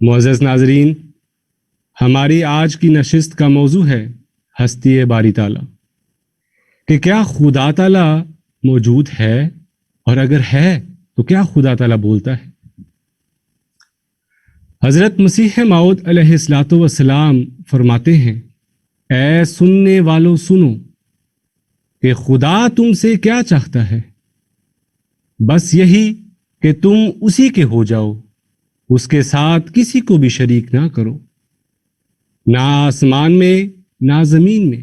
معزز ناظرین، ہماری آج کی نشست کا موضوع ہے ہستی باری تعالیٰ، کہ کیا خدا تعالیٰ موجود ہے، اور اگر ہے تو کیا خدا تعالیٰ بولتا ہے؟ حضرت مسیح موعود علیہ الصلوۃ والسلام فرماتے ہیں، اے سننے والوں سنو کہ خدا تم سے کیا چاہتا ہے، بس یہی کہ تم اسی کے ہو جاؤ، اس کے ساتھ کسی کو بھی شریک نہ کرو، نہ آسمان میں نہ زمین میں۔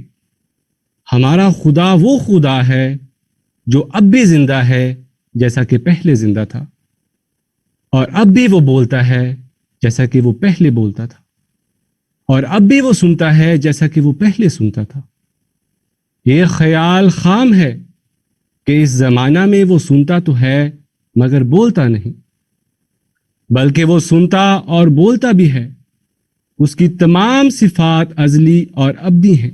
ہمارا خدا وہ خدا ہے جو اب بھی زندہ ہے جیسا کہ پہلے زندہ تھا، اور اب بھی وہ بولتا ہے جیسا کہ وہ پہلے بولتا تھا، اور اب بھی وہ سنتا ہے جیسا کہ وہ پہلے سنتا تھا۔ یہ خیال خام ہے کہ اس زمانہ میں وہ سنتا تو ہے مگر بولتا نہیں، بلکہ وہ سنتا اور بولتا بھی ہے۔ اس کی تمام صفات ازلی اور ابدی ہیں،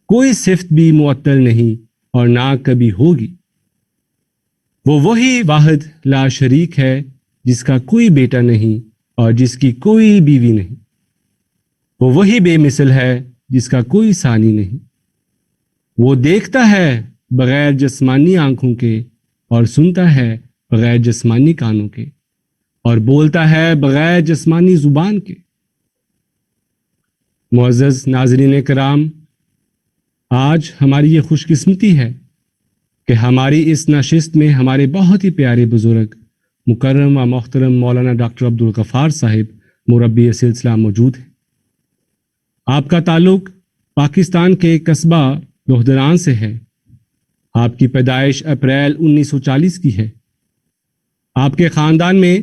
کوئی صفت بھی معطل نہیں اور نہ کبھی ہوگی۔ وہ وہی واحد لا شریک ہے جس کا کوئی بیٹا نہیں اور جس کی کوئی بیوی نہیں۔ وہ وہی بے مثل ہے جس کا کوئی ثانی نہیں۔ وہ دیکھتا ہے بغیر جسمانی آنکھوں کے، اور سنتا ہے بغیر جسمانی کانوں کے، اور بولتا ہے بغیر جسمانی زبان کے۔ معزز ناظرین کرام، آج ہماری یہ خوش قسمتی ہے کہ ہماری اس نشست میں ہمارے بہت ہی پیارے بزرگ مکرم و محترم مولانا ڈاکٹر عبدالغفار صاحب مربی سلسلہ موجود ہیں۔ آپ کا تعلق پاکستان کے قصبہ لوہدران سے ہے۔ آپ کی پیدائش اپریل 1940 کی ہے۔ آپ کے خاندان میں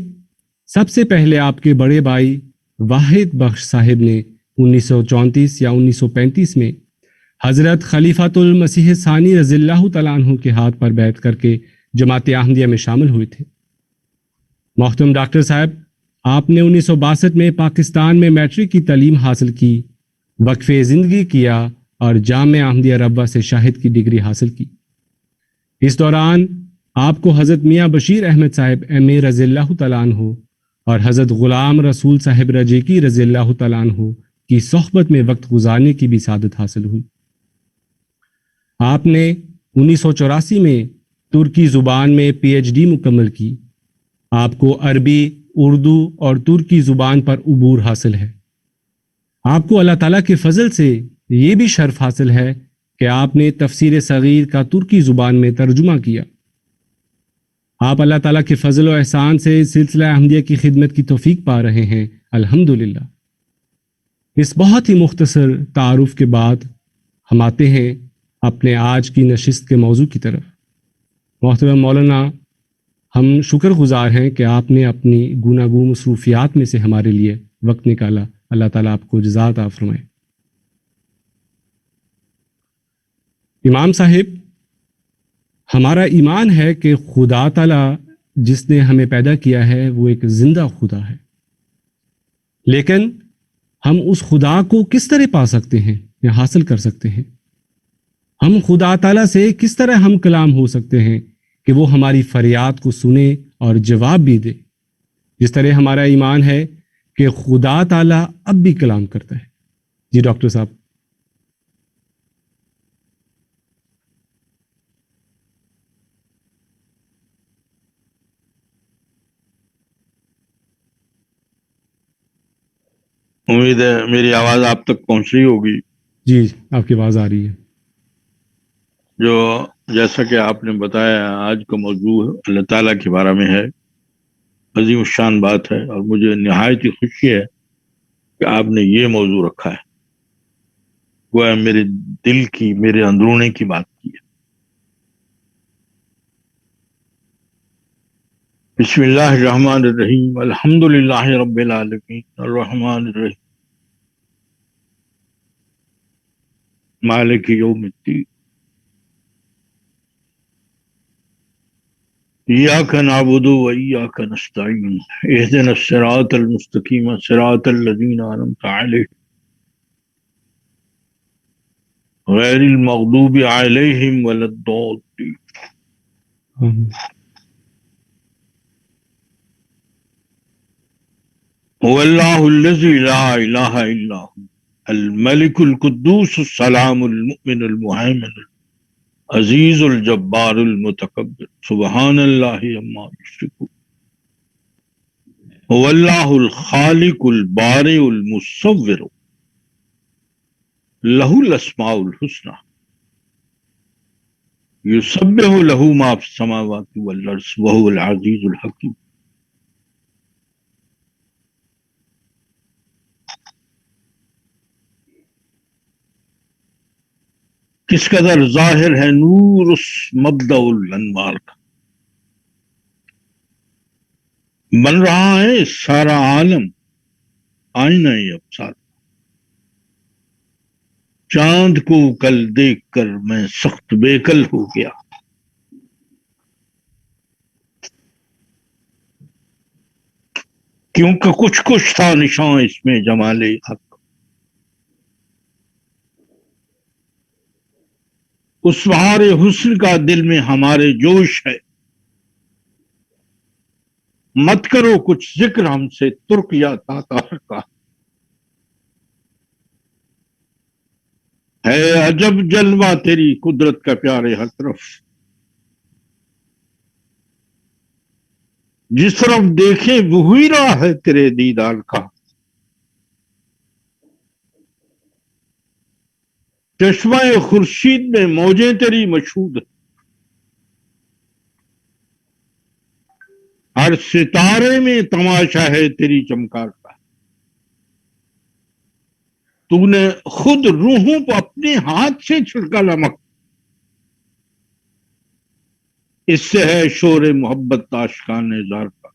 سب سے پہلے آپ کے بڑے بھائی واحد بخش صاحب نے 1934 یا 1935 میں حضرت خلیفۃ المسیح ثانی رضی اللہ تعالیٰ عنہ کے ہاتھ پر بیعت کر کے جماعت احمدیہ میں شامل ہوئے تھے۔ محترم ڈاکٹر صاحب، آپ نے 1962 میں پاکستان میں میٹرک کی تعلیم حاصل کی، وقف زندگی کیا اور جامعہ احمدیہ ربوہ سے شاہد کی ڈگری حاصل کی۔ اس دوران آپ کو حضرت میاں بشیر احمد صاحب ایم.اے. رضی اللہ تعالیٰ عنہ اور حضرت غلام رسول صاحب رجیکی رضی اللہ تعالیٰ عنہ کی صحبت میں وقت گزارنے کی بھی سعادت حاصل ہوئی۔ آپ نے 1984 میں ترکی زبان میں پی ایچ ڈی مکمل کی۔ آپ کو عربی، اردو اور ترکی زبان پر عبور حاصل ہے۔ آپ کو اللہ تعالیٰ کے فضل سے یہ بھی شرف حاصل ہے کہ آپ نے تفسیر صغیر کا ترکی زبان میں ترجمہ کیا۔ آپ اللہ تعالیٰ کے فضل و احسان سے سلسلہ احمدیہ کی خدمت کی توفیق پا رہے ہیں، الحمدللہ۔ اس بہت ہی مختصر تعارف کے بعد ہم آتے ہیں اپنے آج کی نشست کے موضوع کی طرف۔ محترم مولانا، ہم شکر گزار ہیں کہ آپ نے اپنی گوناگوں مصروفیات میں سے ہمارے لیے وقت نکالا۔ اللہ تعالیٰ آپ کو جزا عطا فرمائے۔ امام صاحب، ہمارا ایمان ہے کہ خدا تعالیٰ جس نے ہمیں پیدا کیا ہے وہ ایک زندہ خدا ہے، لیکن ہم اس خدا کو کس طرح پا سکتے ہیں یا حاصل کر سکتے ہیں؟ ہم خدا تعالیٰ سے کس طرح ہم کلام ہو سکتے ہیں کہ وہ ہماری فریاد کو سنے اور جواب بھی دے؟ جس طرح ہمارا ایمان ہے کہ خدا تعالیٰ اب بھی کلام کرتا ہے۔ جی ڈاکٹر صاحب۔ امید ہے میری آواز آپ تک پہنچ رہی ہوگی۔ جی، آپ کی آواز آ رہی ہے۔ جو جیسا کہ آپ نے بتایا، آج کا موضوع اللہ تعالیٰ کے بارے میں ہے۔ عظیم الشان بات ہے، اور مجھے نہایت ہی خوشی ہے کہ آپ نے یہ موضوع رکھا ہے۔ گویا میرے دل کی، میرے اندرونے کی بات کی ہے۔ بسم اللہ الرحمن الرحیم، الحمد للہ رب العالمین، الرحمن الرحیم، مالک یوم الدین، ایاک نعبد و ایاک نستعین، اہدنا الصراط المستقیم، صراط الذین انعمت علیہم غیر المغضوب علیہم ولا الضالین۔ هو الله الذي لا إله إلا هو الملك القدوس السلام المؤمن المهيمن العزيز الجبار المتكبر سبحان الله عما يشركون هو الله الخالق البارئ المصور له الأسماء الحسنى يسبح له ما في السماوات والأرض وهو العزيز الحكيم. کس قدر ظاہر ہے نور اس مبدأ الانوار کا. بن رہا ہے سارا عالم آئینہ ابصار. چاند کو کل دیکھ کر میں سخت بےکل ہو گیا. کیونکہ کچھ تھا نشان اس میں جمال حق. اس بہار حسن کا دل میں ہمارے جوش ہے. مت کرو کچھ ذکر ہم سے ترک یا تاتار کا. ہے عجب جلوہ تیری قدرت کا پیارے ہر طرف. جس طرف دیکھے وہی راہ ہے تیرے دیدار کا. چشمہ خورشید میں موجیں تیری مشہود. ہر ستارے میں تماشا ہے تیری چمکار کا. تو نے خود روحوں کو اپنے ہاتھ سے چھڑکا نمک. اس سے ہے شور محبت عاشقان زار کا.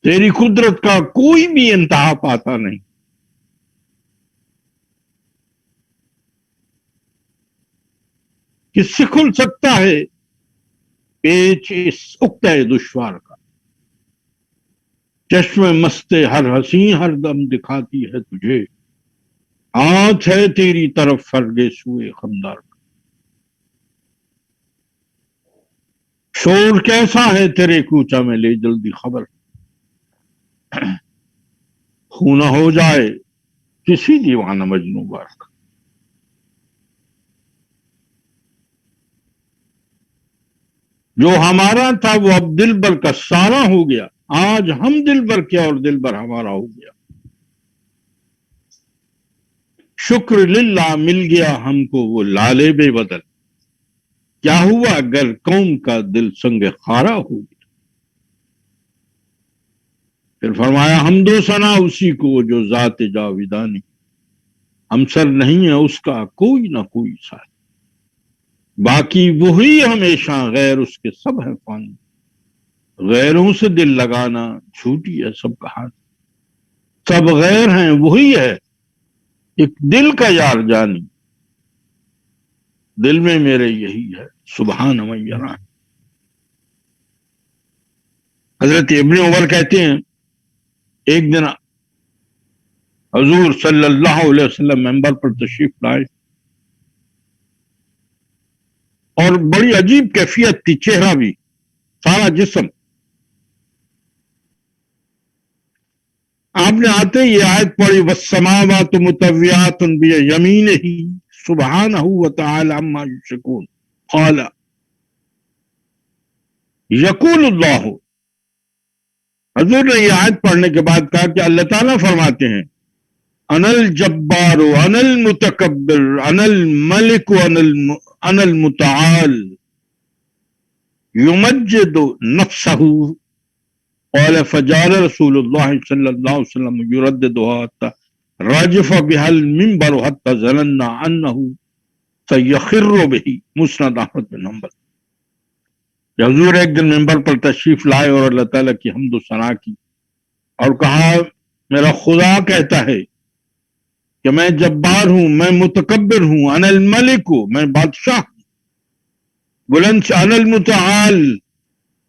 تیری قدرت کا کوئی بھی انتہا پاتا نہیں. کس سے کھل سکتا ہے پیچ اس عقدہ دشوار کا. چشم مست ہر حسین ہر دم دکھاتی ہے تجھے. آنکھ ہے تیری طرف فرگے سوئے خمدار کا. شور کیسا ہے تیرے کوچہ میں لے جلدی خبر. خونہ ہو جائے کسی دیوانہ مجنوں بار کا. جو ہمارا تھا وہ اب دل بر کا سارا ہو گیا. آج ہم دل بر کے اور دل بر ہمارا ہو گیا. شکر للہ مل گیا ہم کو وہ لالے بے بدل. کیا ہوا اگر قوم کا دل سنگ خارا ہو گیا. پھر فرمایا حمد و ثنا اسی کو جو ذات جاویدانی. ہم سر نہیں ہے اس کا کوئی نہ کوئی ساتھ. باقی وہی ہمیشہ غیر اس کے سب ہیں فانی. غیروں سے دل لگانا جھوٹی ہے سب کہانی. سب غیر ہیں وہی ہے ایک دل کا یار جانی. دل میں میرے یہی ہے سبحان من یرا. حضرت ابن عمر کہتے ہیں ایک دن حضور صلی اللہ علیہ وسلم منبر پر تشریف لائے اور بڑی عجیب کیفیت تھی. چہرہ بھی سارا جسم. آپ نے آتے یہ آیت پڑھی والسماوات مطویات بیمینہ سبحانہ وتعالی عما یشرکون. قال یقول اللہ. حضور نے یہ آیت پڑھنے کے بعد کہا کہ اللہ تعالیٰ فرماتے ہیں انا الجبار انا المتکبر انا الملک انا المتعال یمجد نفسہ. قال فجعل رسول اللہ صلی اللہ علیہ وسلم يرددها حتى رجف بها المنبر حتى ظننا انه سيخر به. مسند احمد بن حنبل. حضور ایک دن منبر پر تشریف لائے اور اللہ تعالیٰ کی حمد و ثنا کی اور کہا میرا خدا کہتا ہے کہ میں جبار ہوں میں متکبر ہوں. انا الملک ہوں میں بادشاہ ہوں. بلند سے انا المتعال.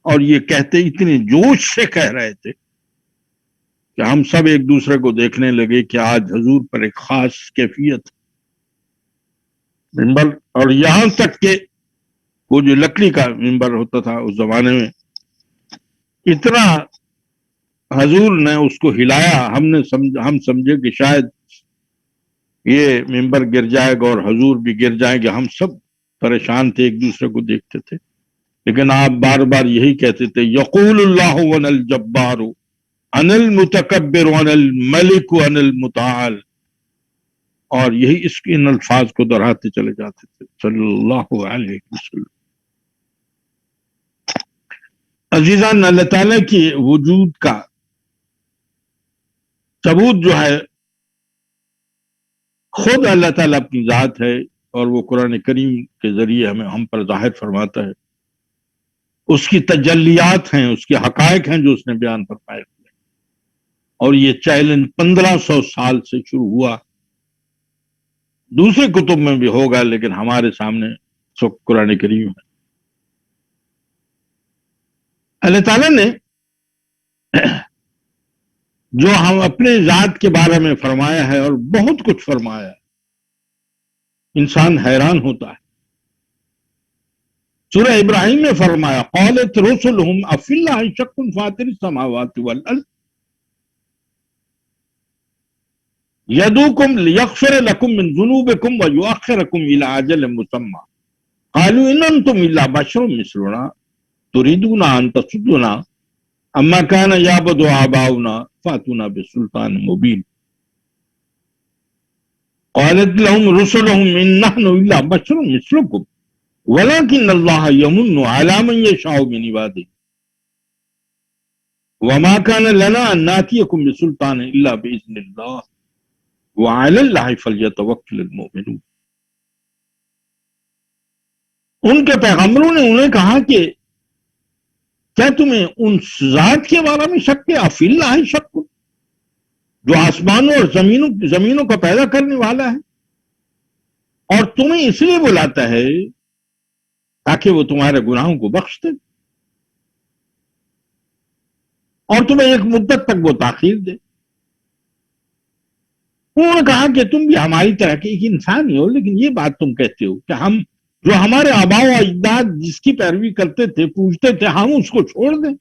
اور یہ کہتے اتنے جوش سے کہہ رہے تھے کہ ہم سب ایک دوسرے کو دیکھنے لگے کہ آج حضور پر ایک خاص کیفیت منبر. اور یہاں تک کہ وہ جو لکڑی کا منبر ہوتا تھا اس زمانے میں اتنا حضور نے اس کو ہلایا، ہم سمجھے کہ شاید یہ ممبر گر جائے گا اور حضور بھی گر جائیں گے، ہم سب پریشان تھے، ایک دوسرے کو دیکھتے تھے، لیکن آپ بار بار یہی کہتے تھے یقول اللہ وانا الجبار انا المتکبر وانا الملک وانا المتعال، اور یہی اس ان الفاظ کو دہراتے چلے جاتے تھے صلی اللہ علیہ وسلم۔ عزیزان، اللہ تعالیٰ کی وجود کا ثبوت جو ہے خود اللہ تعالیٰ اپنی ذات ہے، اور وہ قرآن کریم کے ذریعے ہم پر ظاہر فرماتا ہے، اس کی تجلیات ہیں، اس کے حقائق ہیں جو اس نے بیان فرمائے ہوئے، اور یہ چیلنج 1500 سال سے شروع ہوا، دوسرے کتب میں بھی ہوگا لیکن ہمارے سامنے سب قرآن کریم ہے۔ اللہ تعالیٰ نے جو ہم اپنے ذات کے بارے میں فرمایا ہے، اور بہت کچھ فرمایا ہے، انسان حیران ہوتا ہے۔ سورہ ابراہیم میں فرمایا قالت رسلہم افی اللہ شک فاطر السماوات والارض یدعوکم لیغفر لکم من ذنوبکم ویؤخرکم الی اجل مسمی قالوا ان انتم الا بشر مثلنا تريدون ان تصدونا اما كان يعبد آباؤنا فاتونا بسلطان مبين قالت لهم رسلهم ان نحن الا بشر مثلكم ولكن الله يمن على من يشاء من عباده وما كان لنا ان ناتيكم بسلطان الا باذن الله وعلى الله فليتوكل المؤمنون۔ ان کے پیغمبروں نے انہیں کہا کہ کیا تمہیں ان ذات کے بارے میں شک ہے، افی اللہ شک، جو آسمانوں اور زمینوں کو پیدا کرنے والا ہے، اور تمہیں اس لیے بلاتا ہے تاکہ وہ تمہارے گناہوں کو بخش دے اور تمہیں ایک مدت تک وہ تاخیر دے۔ انہوں نے کہا کہ تم بھی ہماری طرح کے ایک انسان ہی ہو، لیکن یہ بات تم کہتے ہو کہ ہم جو ہمارے آباء و اجداد جس کی پیروی کرتے تھے، پوچھتے تھے، ہم اس کو چھوڑ دیں۔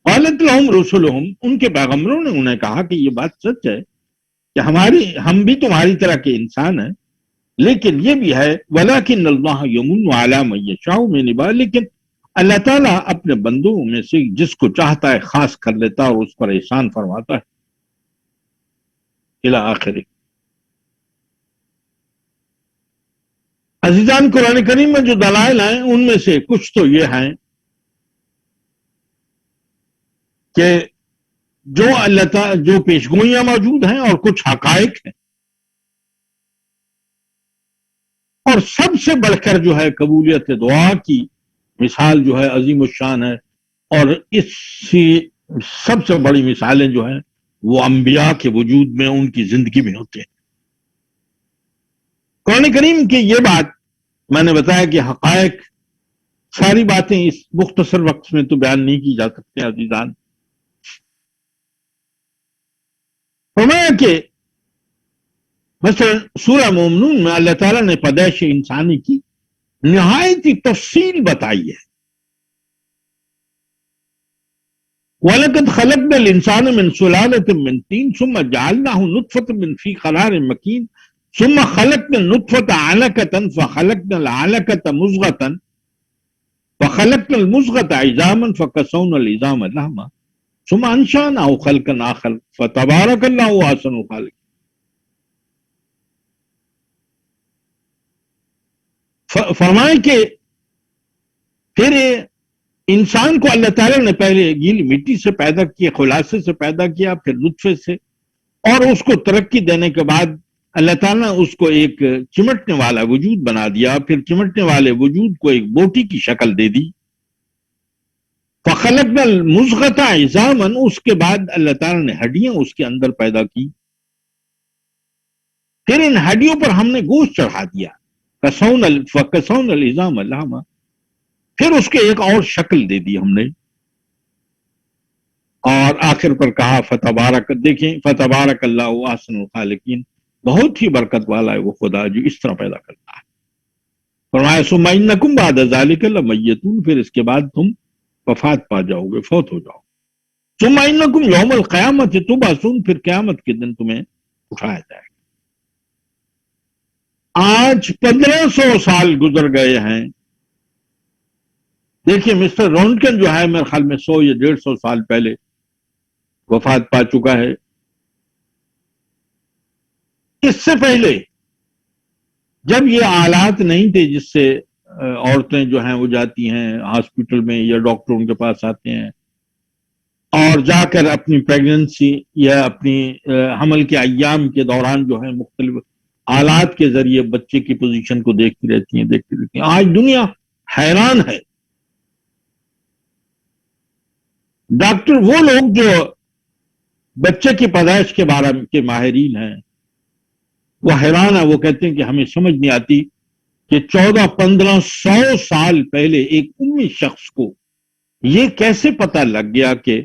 قالت لهم رسلهم، ان کے پیغمبروں نے انہیں کہا کہ یہ بات سچ ہے کہ ہم بھی تمہاری طرح کے انسان ہیں، لیکن یہ بھی ہے ولیکن اللہ یمن علی من یشاء من عبادہ، لیکن اللہ تعالیٰ اپنے بندوں میں سے جس کو چاہتا ہے خاص کر لیتا ہے اور اس پر احسان فرماتا ہے الی آخر۔ عزیزان، قرآن کریم میں جو دلائل ہیں ان میں سے کچھ تو یہ ہیں کہ جو اللہ تعالیٰ جو پیشگوئیاں موجود ہیں اور کچھ حقائق ہیں، اور سب سے بڑھ کر جو ہے قبولیت دعا کی مثال جو ہے عظیم الشان ہے، اور اس سے سب سے بڑی مثالیں جو ہیں وہ انبیاء کے وجود میں ان کی زندگی میں ہوتے ہیں۔ قرآن کریم کی یہ بات میں نے بتایا کہ حقائق، ساری باتیں اس مختصر وقت میں تو بیان نہیں کی جا سکتے عزیزان۔ فرمایا کہ مثلا سورہ مومنون میں اللہ تعالیٰ نے پیدائش انسانی کی نہایت ہی تفصیل بتائی ہے۔ وَلَقَدْ خَلَقْنَا الْإِنسَانَ مِنْ سُلَالَةٍ مِنْ طِينٍ ثُمَّ جَعَلْنَاهُ نُطْفَةً مِنْ فِي قَرَارٍ مَكِينٍ ثُمَّ خَلَقْنَا النُّطْفَةَ عَلَقَةً فَخَلَقْنَا الْعَلَقَةَ مُضْغَةً فَخَلَقْنَا الْمُضْغَةَ عِظَامًا فَكَسَوْنَا الْعِظَامَ لَحْمًا ثُمَّ أَنشَأْنَاهُ خَلْقًا آخَرَ فَتَبَارَكَ اللَّهُ أَحْسَنُ الْخَالِقِينَ۔ فرمائے کہ پھر انسان کو اللہ تعالیٰ نے پہلے گیلی مٹی سے پیدا کیا، خلاصے سے پیدا کیا، پھر نطفے سے، اور اس کو ترقی دینے کے بعد اللہ تعالیٰ نے اس کو ایک چمٹنے والا وجود بنا دیا، پھر چمٹنے والے وجود کو ایک بوٹی کی شکل دے دی۔ فَخَلَقْنَا الْمُضْغَةَ عِظَامًا، اس کے بعد اللہ تعالیٰ نے ہڈیاں اس کے اندر پیدا کی، پھر ان ہڈیوں پر ہم نے گوشت چڑھا دیا، فَكَسَوْنَا الْعِظَامَ لَحْمًا، پھر اس کے ایک اور شکل دے دی ہم نے، اور آخر پر کہا فتبارک، دیکھیں فتبارک اللہ احسن الخالقین، بہت ہی برکت والا ہے وہ خدا جو اس طرح پیدا کرتا ہے۔ فرمایا ثم انکم بعد ذلک لمیتون، پھر اس کے بعد تم وفات پا جاؤ گے، فوت ہو جاؤ. ثم انکم یوم القیامت تبعثون، پھر قیامت کے دن تمہیں اٹھایا جائے گا. آج 1500 سال گزر گئے ہیں. دیکھیے مسٹر رونٹن جو ہے میرے خیال میں 100 یا 150 سال پہلے وفات پا چکا ہے. اس سے پہلے جب یہ آلات نہیں تھے جس سے عورتیں جو ہیں وہ جاتی ہیں ہاسپٹل میں یا ڈاکٹر ان کے پاس آتے ہیں اور جا کر اپنی پیگننسی یا اپنی حمل کے ایام کے دوران جو ہے مختلف آلات کے ذریعے بچے کی پوزیشن کو دیکھتی رہتی ہیں. آج دنیا حیران ہے. ڈاکٹر وہ لوگ جو بچے کی پیدائش کے بارے کے ماہرین ہیں وہ حیران ہے. وہ کہتے ہیں کہ ہمیں سمجھ نہیں آتی کہ 1400-1500 سال پہلے ایک امی شخص کو یہ کیسے پتہ لگ گیا کہ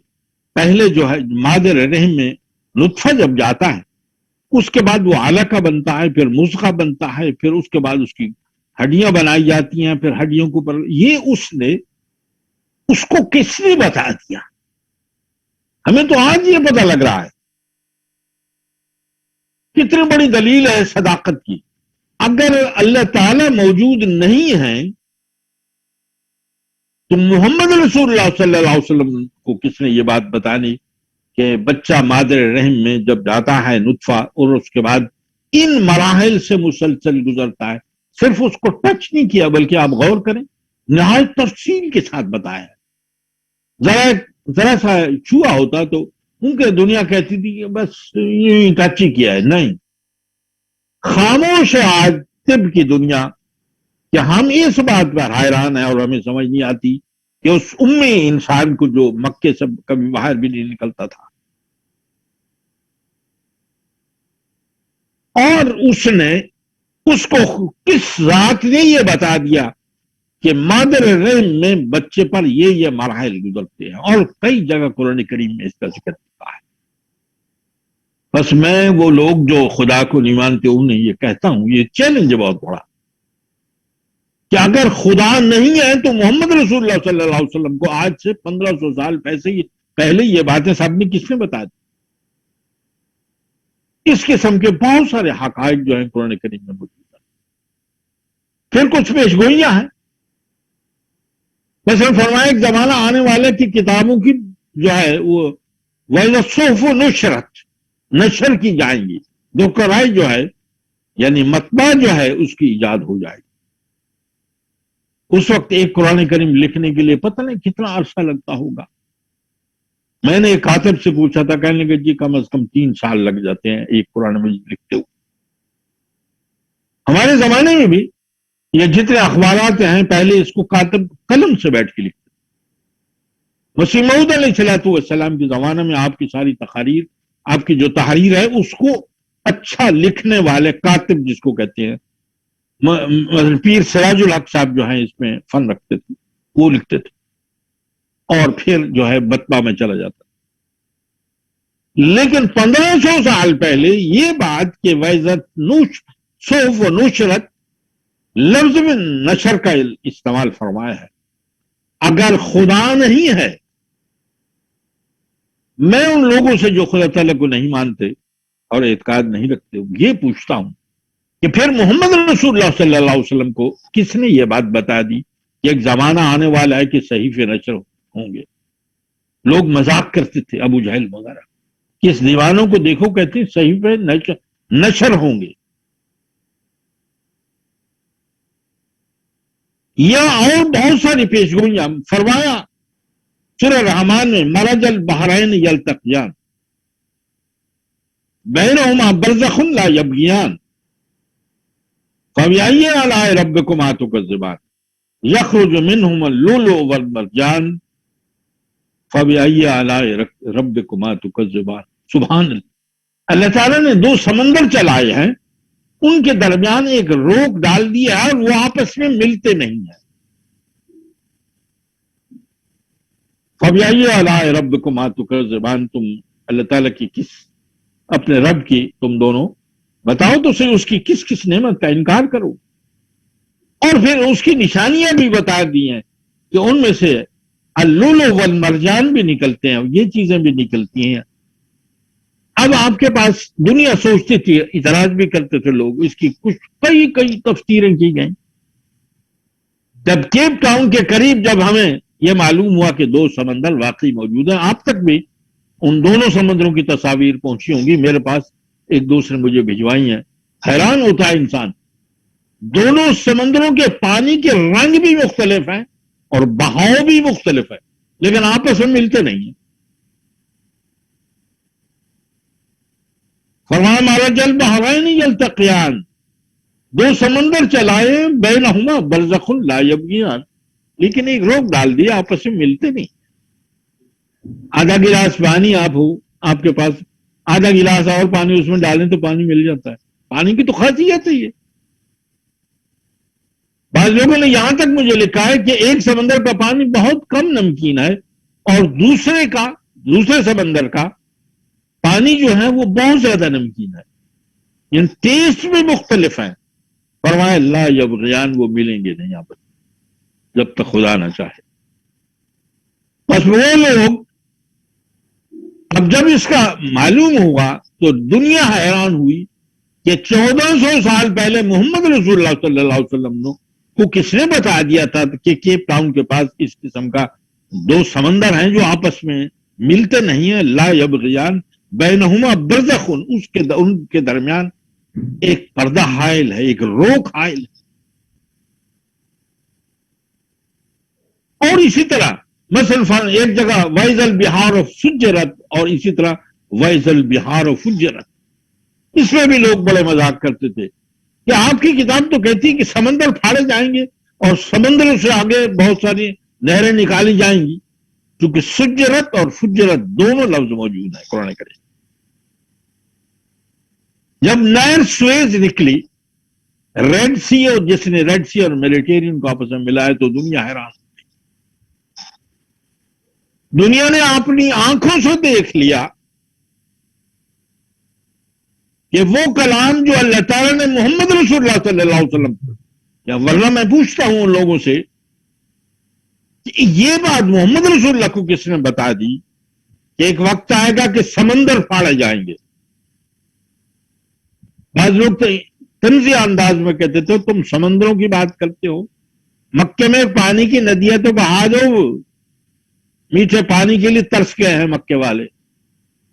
پہلے جو ہے مادر رحم میں نطفہ جب جاتا ہے اس کے بعد وہ علقہ بنتا ہے، پھر مضغہ بنتا ہے، پھر اس کے بعد اس کی ہڈیاں بنائی جاتی ہیں، پھر ہڈیوں کو یہ اس کو کس نے بتا دیا؟ ہمیں تو آج یہ پتہ لگ رہا ہے. کتنی بڑی دلیل ہے صداقت کی. اگر اللہ تعالی موجود نہیں ہے تو محمد رسول اللہ صلی اللہ علیہ وسلم کو کس نے یہ بات بتانی کہ بچہ مادر رحم میں جب جاتا ہے نطفہ اور اس کے بعد ان مراحل سے مسلسل گزرتا ہے. صرف اس کو ٹچ نہیں کیا بلکہ آپ غور کریں نہایت تفصیل کے ساتھ بتایا. ذرا سا چھوا ہوتا تو ان کے دنیا کہتی تھی کہ بس یوں ٹچ ہی کیا ہے. نہیں، خاموش ہے آج طب کی دنیا کہ ہم اس بات پر حیران ہیں اور ہمیں سمجھ نہیں آتی کہ اس امی انسان کو جو مکے سے کبھی باہر بھی نہیں نکلتا تھا اور اس نے اس کو کس ذات نے یہ بتا دیا کہ مادر رحم میں بچے پر یہ مراحل گزرتے ہیں. اور کئی جگہ قرآن کریم میں اس کا ذکر ہوتا ہے. بس میں وہ لوگ جو خدا کو نہیں مانتے انہیں یہ کہتا ہوں، یہ چیلنج ہے بہت بڑا کہ اگر خدا نہیں ہے تو محمد رسول اللہ صلی اللہ علیہ وسلم کو آج سے 1500 سال پہلے یہ باتیں سب نے کس نے بتا دی؟ اس قسم کے بہت سارے حقائق جو ہیں قرآن کریم میں موجود ہیں. پھر کچھ پیش گوئیاں ہیں. مثلا فرمایا ایک زمانہ آنے والے کی کتابوں کی جو ہے وہ وَإِذَا الصُّحُفُ نُشِرَتْ نشر کی جائیں گی. دکرائی جو ہے یعنی مطبع جو ہے اس کی ایجاد ہو جائے گی. اس وقت ایک قرآن کریم لکھنے کے لیے پتہ نہیں کتنا عرصہ لگتا ہوگا. میں نے ایک کاتب سے پوچھا تھا، کہنے لگے جی کم از کم 3 سال لگ جاتے ہیں ایک قرآن مجید لکھتے ہوئے. ہمارے زمانے میں بھی یہ جتنے اخبارات ہیں پہلے اس کو کاتب قلم سے بیٹھ کے لکھتے. مسیح موعود علیہ السلام کے زمانے میں آپ کی ساری تقاریر، آپ کی جو تحریر ہے اس کو اچھا لکھنے والے کاتب جس کو کہتے ہیں پیر سراج الحق صاحب جو ہیں اس میں فن رکھتے تھے، وہ لکھتے تھے اور پھر جو ہے مطبع میں چلا جاتا. لیکن 1500 سال پہلے یہ بات کہ وَإِذَا الصُّحُفُ نُشِرَتْ لفظ میں نشر کا استعمال فرمایا ہے. اگر خدا نہیں ہے، میں ان لوگوں سے جو خدا تعالیٰ کو نہیں مانتے اور اعتقاد نہیں رکھتے یہ پوچھتا ہوں کہ پھر محمد رسول اللہ صلی اللہ علیہ وسلم کو کس نے یہ بات بتا دی کہ ایک زمانہ آنے والا ہے کہ صحیفے نشر ہوں گے. لوگ مذاق کرتے تھے، ابو جہل وغیرہ، کہ اس دیوانوں کو دیکھو کہتے ہیں صحیفے نشر ہوں گے. یا اور بہت ساری پیشگوئیاں. فرمایا سورہ رحمان میں مرج البحرین یلتقیان بینہما برزخ لا یبغیان فبأی آلاء ربکما تکذبان یخرج منہما اللؤلؤ والمرجان فبأی آلاء ربکما تکذبان. سبحان اللہ. اللہ تعالیٰ نے 2 سمندر چلائے ہیں، ان کے درمیان ایک روک ڈال دیا ہے اور وہ آپس میں ملتے نہیں ہیں. فَبِأَيِّ آلَاءِ رَبِّكُمَا تُكَذِّبَانِ. تم اللہ تعالیٰ کی کس اپنے رب کی تم دونوں بتاؤ تو صحیح اس کی کس کس نعمت کا انکار کرو. اور پھر اس کی نشانیاں بھی بتا دی ہیں کہ ان میں سے اللؤلؤ والمرجان بھی نکلتے ہیں، یہ چیزیں بھی نکلتی ہیں۔ اب آپ کے پاس دنیا سوچتی تھی، اعتراض بھی کرتے تھے لوگ، اس کی کچھ کئی تفسیریں کی گئیں۔ جب کیپ ٹاؤن کے قریب جب ہمیں یہ معلوم ہوا کہ 2 سمندر واقعی موجود ہیں، آپ تک بھی ان دونوں سمندروں کی تصاویر پہنچی ہوں گی، میرے پاس ایک دوسرے مجھے بھجوائی ہیں، حیران ہوتا ہے انسان۔ دونوں سمندروں کے پانی کے رنگ بھی مختلف ہیں اور بہاؤ بھی مختلف ہے، لیکن آپس میں ملتے نہیں ہیں۔ فرمایا مرج البحرین یلتقیان، 2 سمندر چلائے، بینہما برزخ لا یبغیان، لیکن ایک روک ڈال دیا، آپس میں ملتے نہیں۔ آدھا گلاس پانی آپ کے پاس آدھا گلاس اور پانی اس میں ڈالیں تو پانی مل جاتا ہے، پانی کی تو خاصیت ہے یہ۔ بعض لوگوں نے یہاں تک مجھے لکھا ہے کہ ایک سمندر کا پانی بہت کم نمکین ہے اور دوسرے سمندر کا پانی جو ہے وہ بہت زیادہ نمکین ہے، یعنی ٹیسٹ بھی مختلف ہیں۔ فرمایا لا یبغیان، وہ ملیں گے نہیں آپس جب تک خدا نہ چاہے۔ بس وہ لوگ اب جب اس کا معلوم ہوا تو دنیا حیران ہوئی کہ 1400 سال پہلے محمد رسول اللہ صلی اللہ علیہ وسلم کو کس نے بتا دیا تھا کہ کیپ ٹاؤن کے پاس اس قسم کا 2 سمندر ہیں جو آپس میں ملتے نہیں ہیں، لا یبغیان بینہما برزخ، ان کے درمیان ایک پردہ حائل ہے، ایک روک حائل ہے۔ اور اسی طرح مثلا ایک جگہ وَإِذَا الْبِحَارُ فُجِّرَتْ، اور اسی طرح وَإِذَا الْبِحَارُ فُجِّرَتْ، اس میں بھی لوگ بڑے مذاق کرتے تھے کہ آپ کی کتاب تو کہتی ہے کہ سمندر پھاڑے جائیں گے اور سمندروں سے آگے بہت ساری نہریں نکالی جائیں گی، کیونکہ سجرت اور فجرت دونوں لفظ موجود ہیں قرآن کریم۔ جب نہر سویز نکلی، ریڈ سی، اور جس نے ریڈ سی اور میڈیٹرینین کو آپس میں ملایا تو دنیا حیران، دنیا نے اپنی آنکھوں سے دیکھ لیا کہ وہ کلام جو اللہ تعالیٰ نے محمد رسول اللہ صلی اللہ علیہ وسلم، یا ورنہ میں پوچھتا ہوں ان لوگوں سے کہ یہ بات محمد رسول اللہ کو کس نے بتا دی کہ ایک وقت آئے گا کہ سمندر پھاڑے جائیں گے؟ بعض لوگ تو طنزیہ انداز میں کہتے تھے تم سمندروں کی بات کرتے ہو، مکے میں پانی کی ندیاں تو بہا دو، میٹھے پانی کے لیے ترس گئے ہیں مکے والے،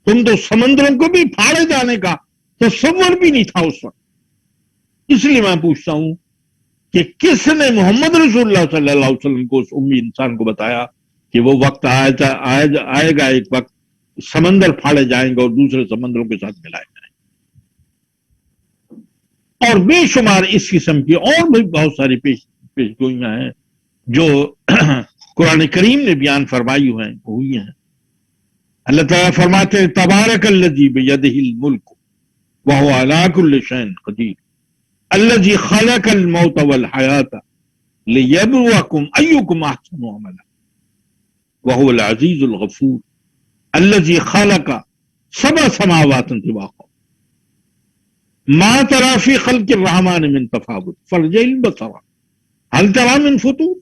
تم تو سمندروں کو بھی پھاڑے جانے کا تصور بھی نہیں تھا اس وقت۔ اس لیے میں پوچھتا ہوں کہ کس نے محمد رسول اللہ صلی اللہ علیہ وسلم کو، اس امی انسان کو بتایا کہ وہ وقت آئے گا، ایک وقت سمندر پھاڑے جائیں گے اور دوسرے سمندروں کے ساتھ ملائے جائیں گے؟ اور بے شمار اس قسم کی اور بھی بہت ساری پیش گوئیاں ہیں جو قرآن کریم نے بیان فرمائی ہوئی ہیں۔ اللہ تعالیٰ فرماتے ہیں تبارک الذی بیدہ الملک وہو علی کل شیء قدیر الذی خلق الموت والحیاۃ لیبلوکم ایکم احسن عملا وہو العزیز الغفور الذی خلق 7 سماوات طباقا ما تری فی خلق الرحمن من تفاوت فارجع البصر هل تری من فطور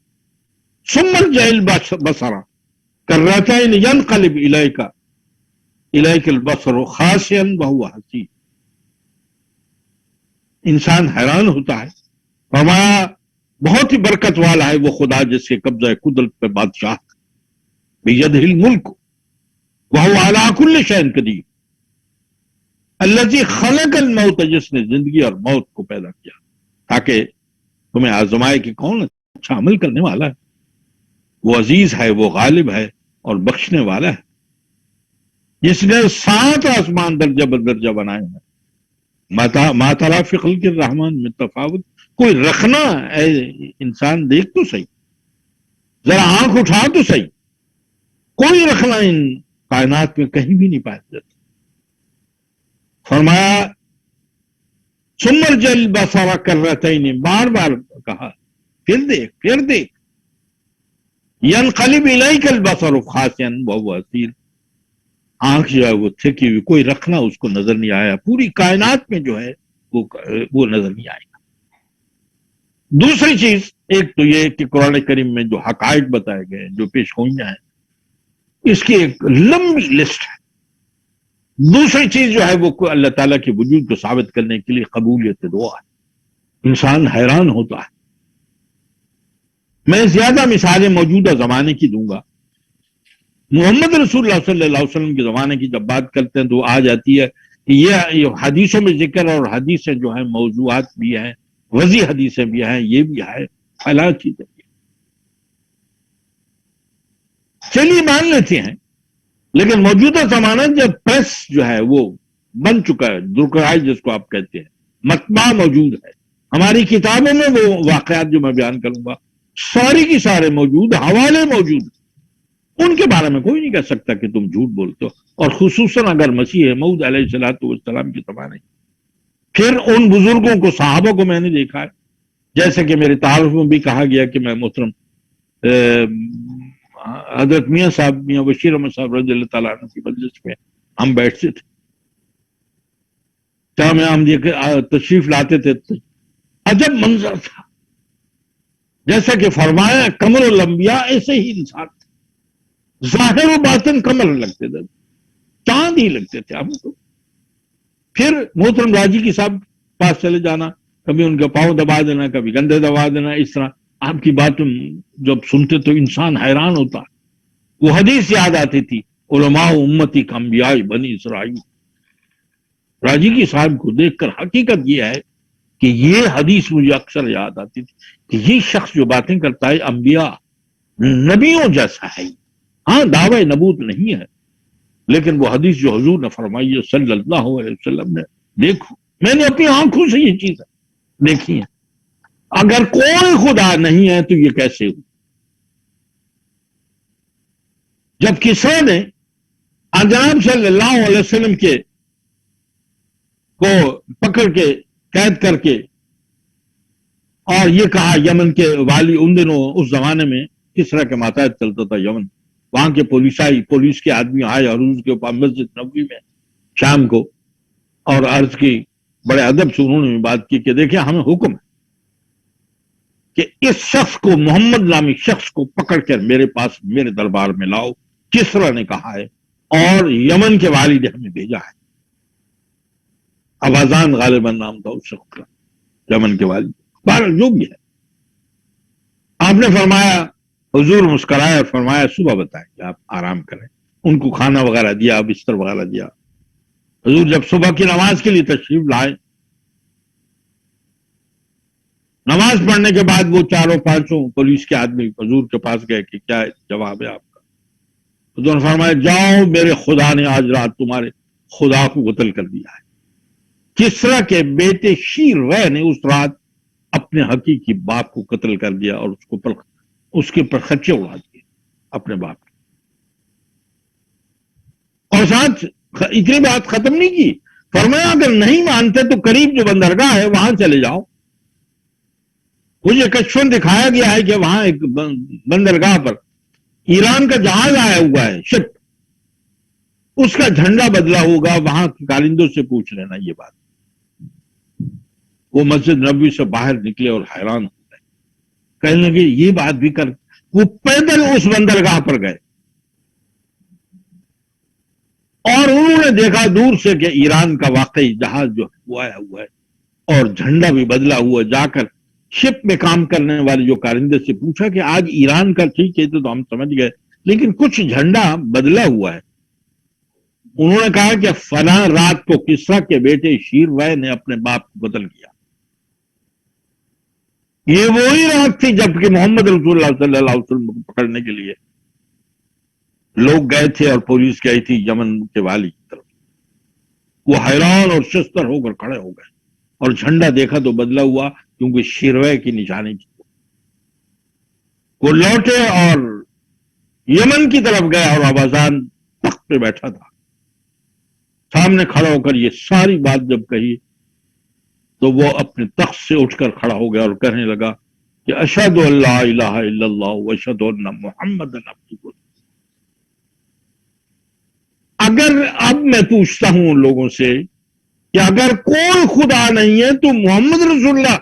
ثم ارجع البصر کرتین ینقلب الیک البصر خاسئا وہو حسیر۔ انسان حیران ہوتا ہے، فرمایا بہت ہی برکت والا ہے وہ خدا جس کے قبضہ قدرت پہ بادشاہ، بیدہ الملک وہو علی کل شیء قدیر الذی خلق الموت، جس نے زندگی اور موت کو پیدا کیا تاکہ تمہیں آزمائے کہ کون اچھا عمل کرنے والا ہے۔ وہ عزیز ہے، وہ غالب ہے اور بخشنے والا ہے، جس نے 7 آسمان درجہ بدرجہ بنائے ہیں۔ ما تری فی خلق الرحمن من تفاوت، کوئی رکھنا اے انسان دیکھ تو صحیح، ذرا آنکھ اٹھا تو صحیح، کوئی رکھنا ان کائنات میں کہیں بھی نہیں پایا جاتا۔ فرمایا ثم ارجع البصر کرتین، بار بار کہا پھر دیکھ ینقلب الیک البصر خاسئا وہو حسیر، آنکھ جو ہے وہ تھکی ہوئی، کوئی رکھنا اس کو نظر نہیں آیا، پوری کائنات میں جو ہے وہ نظر نہیں آئے گا۔ دوسری چیز ایک تو یہ کہ قرآن کریم میں جو حقائق بتائے گئے جو پیش گوئیاں ہیں اس کی ایک لمبی لسٹ ہے. دوسری چیز جو ہے وہ اللہ تعالیٰ کے وجود کو ثابت کرنے کے لیے قبولیت دعا ہے. انسان حیران ہوتا ہے. میں زیادہ مثالیں موجودہ زمانے کی دوں گا. محمد رسول اللہ صلی اللہ علیہ وسلم کے زمانے کی جب بات کرتے ہیں تو آ جاتی ہے کہ یہ حدیثوں میں ذکر اور حدیثیں جو ہیں موضوعات بھی ہیں, وضی حدیثیں بھی ہیں, یہ بھی ہے, فلاں چیزیں بھی. چلیے مان لیتے ہیں, لیکن موجودہ زمانہ جب پریس جو ہے وہ بن چکا ہے, درکرائی جس کو آپ کہتے ہیں, مطبع موجود ہے, ہماری کتابوں میں وہ واقعات جو میں بیان کروں گا ساری کی سارے موجود, حوالے موجود, ان کے بارے میں کوئی نہیں کہہ سکتا کہ تم جھوٹ بولتے ہو. اور خصوصاً اگر مسیح موعود علیہ السلام کے زمانے. پھر ان بزرگوں کو, صحابہ کو میں نے دیکھا ہے, جیسے کہ میرے تعارف میں بھی کہا گیا کہ میں محترم حضرت میاں صاحب, میاں بشیر احمد صاحب رضی اللہ تعالیٰ عنہ کی مجلس میں ہم بیٹھتے تھے, جہاں ہم تشریف لاتے تھے. عجب منظر تھا, جیسا کہ فرمایا قمر الانبیاء ایسے ہی انسان تھے, ظاہر و باطن قمر لگتے تھے, چاند ہی لگتے تھے ہم کو. پھر محترم راجی کی صاحب پاس چلے جانا, کبھی ان کے پاؤں دبا دینا, کبھی گندے دبا دینا, اس طرح آپ کی بات جب سنتے تو انسان حیران ہوتا. وہ حدیث یاد آتی تھی, علماء امتی کا انبیاء بنی اسرائیل. راجی کی صاحب کو دیکھ کر حقیقت یہ ہے کہ یہ حدیث مجھے اکثر یاد آتی تھی کہ یہ شخص جو باتیں کرتا ہے انبیاء نبیوں جیسا ہے. ہاں دعوی نبوت نہیں ہے, لیکن وہ حدیث جو حضور نے فرمائی ہے صلی اللہ علیہ وسلم نے, دیکھو میں نے اپنی آنکھوں سے یہ چیز دیکھی ہے. اگر کوئی خدا نہیں ہے تو یہ کیسے ہو؟ جب کسرا نے جناب صلی اللہ علیہ وسلم کے کو پکڑ کے قید کر کے اور یہ کہا, یمن کے والی ان دنوں اس زمانے میں کسرا کے ماتحت چلتا تھا یمن, وہاں کے پولیس کے آدمی آئے اور اس کے اوپر مسجد نبوی میں شام کو اور عرض کی, بڑے ادب سے انہوں نے بات کی کہ دیکھیں ہمیں حکم ہے کہ اس شخص کو, محمد نامی شخص کو پکڑ کر میرے پاس میرے دربار میں لاؤ. کسرا نے کہا ہے اور یمن کے والی نے ہمیں بھیجا ہے. ابازان غالباً نام تھا اس شخص کا, یمن کے والی. بہرحال جو بھی ہے, آپ نے فرمایا, حضور مسکرائے اور فرمایا صبح بتائیں کہ آپ آرام کریں. ان کو کھانا وغیرہ دیا, بستر وغیرہ دیا. حضور جب صبح کی نماز کے لیے تشریف لائے, نماز پڑھنے کے بعد وہ چاروں پانچوں پولیس کے آدمی حضور کے پاس گئے کہ کیا جواب ہے آپ کا. حضور نے فرمایا جاؤ, میرے خدا نے آج رات تمہارے خدا کو قتل کر دیا ہے. کسرا کے بیٹے شیروے نے اس رات اپنے حقیقی باپ کو قتل کر دیا اور اس کے پر خچے اڑا دیے اپنے باپ کے. اور ساتھ اتنی بات ختم نہیں کی, فرمایا اگر نہیں مانتے تو قریب جو بندرگاہ ہے وہاں چلے جاؤ. مجھے کشفن دکھایا گیا ہے کہ وہاں ایک بندرگاہ پر ایران کا جہاز آیا ہوا ہے, شپ, اس کا جھنڈا بدلا ہوگا, وہاں کے کارندوں سے پوچھ لینا یہ بات. وہ مسجد نبوی سے باہر نکلے اور حیران ہو گئے, کہنے لگے یہ بات بھی کر. وہ پیدل اس بندرگاہ پر گئے اور انہوں نے دیکھا دور سے کہ ایران کا واقعی جہاز جو ہے وہ آیا ہوا ہے اور جھنڈا بھی بدلا ہوا. جا کر شپ میں کام کرنے والے جو کارندے سے پوچھا کہ آج ایران کا, ٹھیک ہے تو ہم سمجھ گئے, لیکن کچھ جھنڈا بدلا ہوا ہے. انہوں نے کہا کہ فلاں رات کو کسرا کے بیٹے شیروے نے اپنے باپ کو قتل کیا. یہ وہی رات تھی جبکہ محمد رسول اللہ صلی اللہ علیہ وسلم کو پکڑنے کے لیے لوگ گئے تھے اور پولیس گئی تھی یمن کے والی کی طرف. وہ حیران اور شستر ہو کر کھڑے ہو گئے اور جھنڈا دیکھا تو بدلا ہوا کیونکہ شیروے کی نشانی تھی. وہ لوٹے اور یمن کی طرف گئے اور ابازان تخت پہ بیٹھا تھا. سامنے کھڑا ہو کر یہ ساری بات جب کہی تو وہ اپنے تخت سے اٹھ کر کھڑا ہو گیا اور کہنے لگا کہ اشہد ان لا الہ الا اللہ واشہد ان محمد عبدہ. اگر اب میں پوچھتا ہوں ان لوگوں سے کہ اگر کوئی خدا نہیں ہے تو محمد رسول اللہ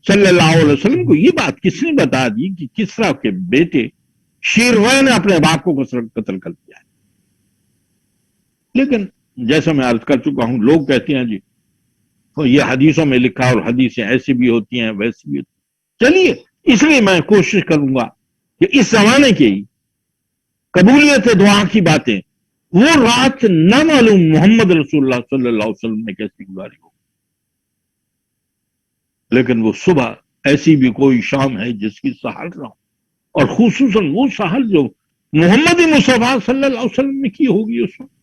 صلی اللہ علیہ وسلم کو یہ بات کس نے بتا دی کہ کسرا کے بیٹے شیروان نے اپنے باپ کو قتل کر دیا ہے؟ لیکن جیسا میں عرض کر چکا ہوں، لوگ کہتے ہیں جی یہ حدیثوں میں لکھا اور حدیثیں ایسی بھی ہوتی ہیں ویسی بھی ہوتی ہیں۔ چلیے، اس لیے میں کوشش کروں گا کہ اس زمانے کی قبولیت دعا کی باتیں وہ رات نہ معلوم محمد رسول اللہ صلی اللہ علیہ وسلم نے کیسی گزاری ہو، لیکن وہ صبح ایسی بھی کوئی شام ہے جس کی سحر نہ ہو، اور خصوصاً وہ سحر جو محمد مصطفیٰ صلی اللہ علیہ وسلم نے کی ہوگی اس وقت،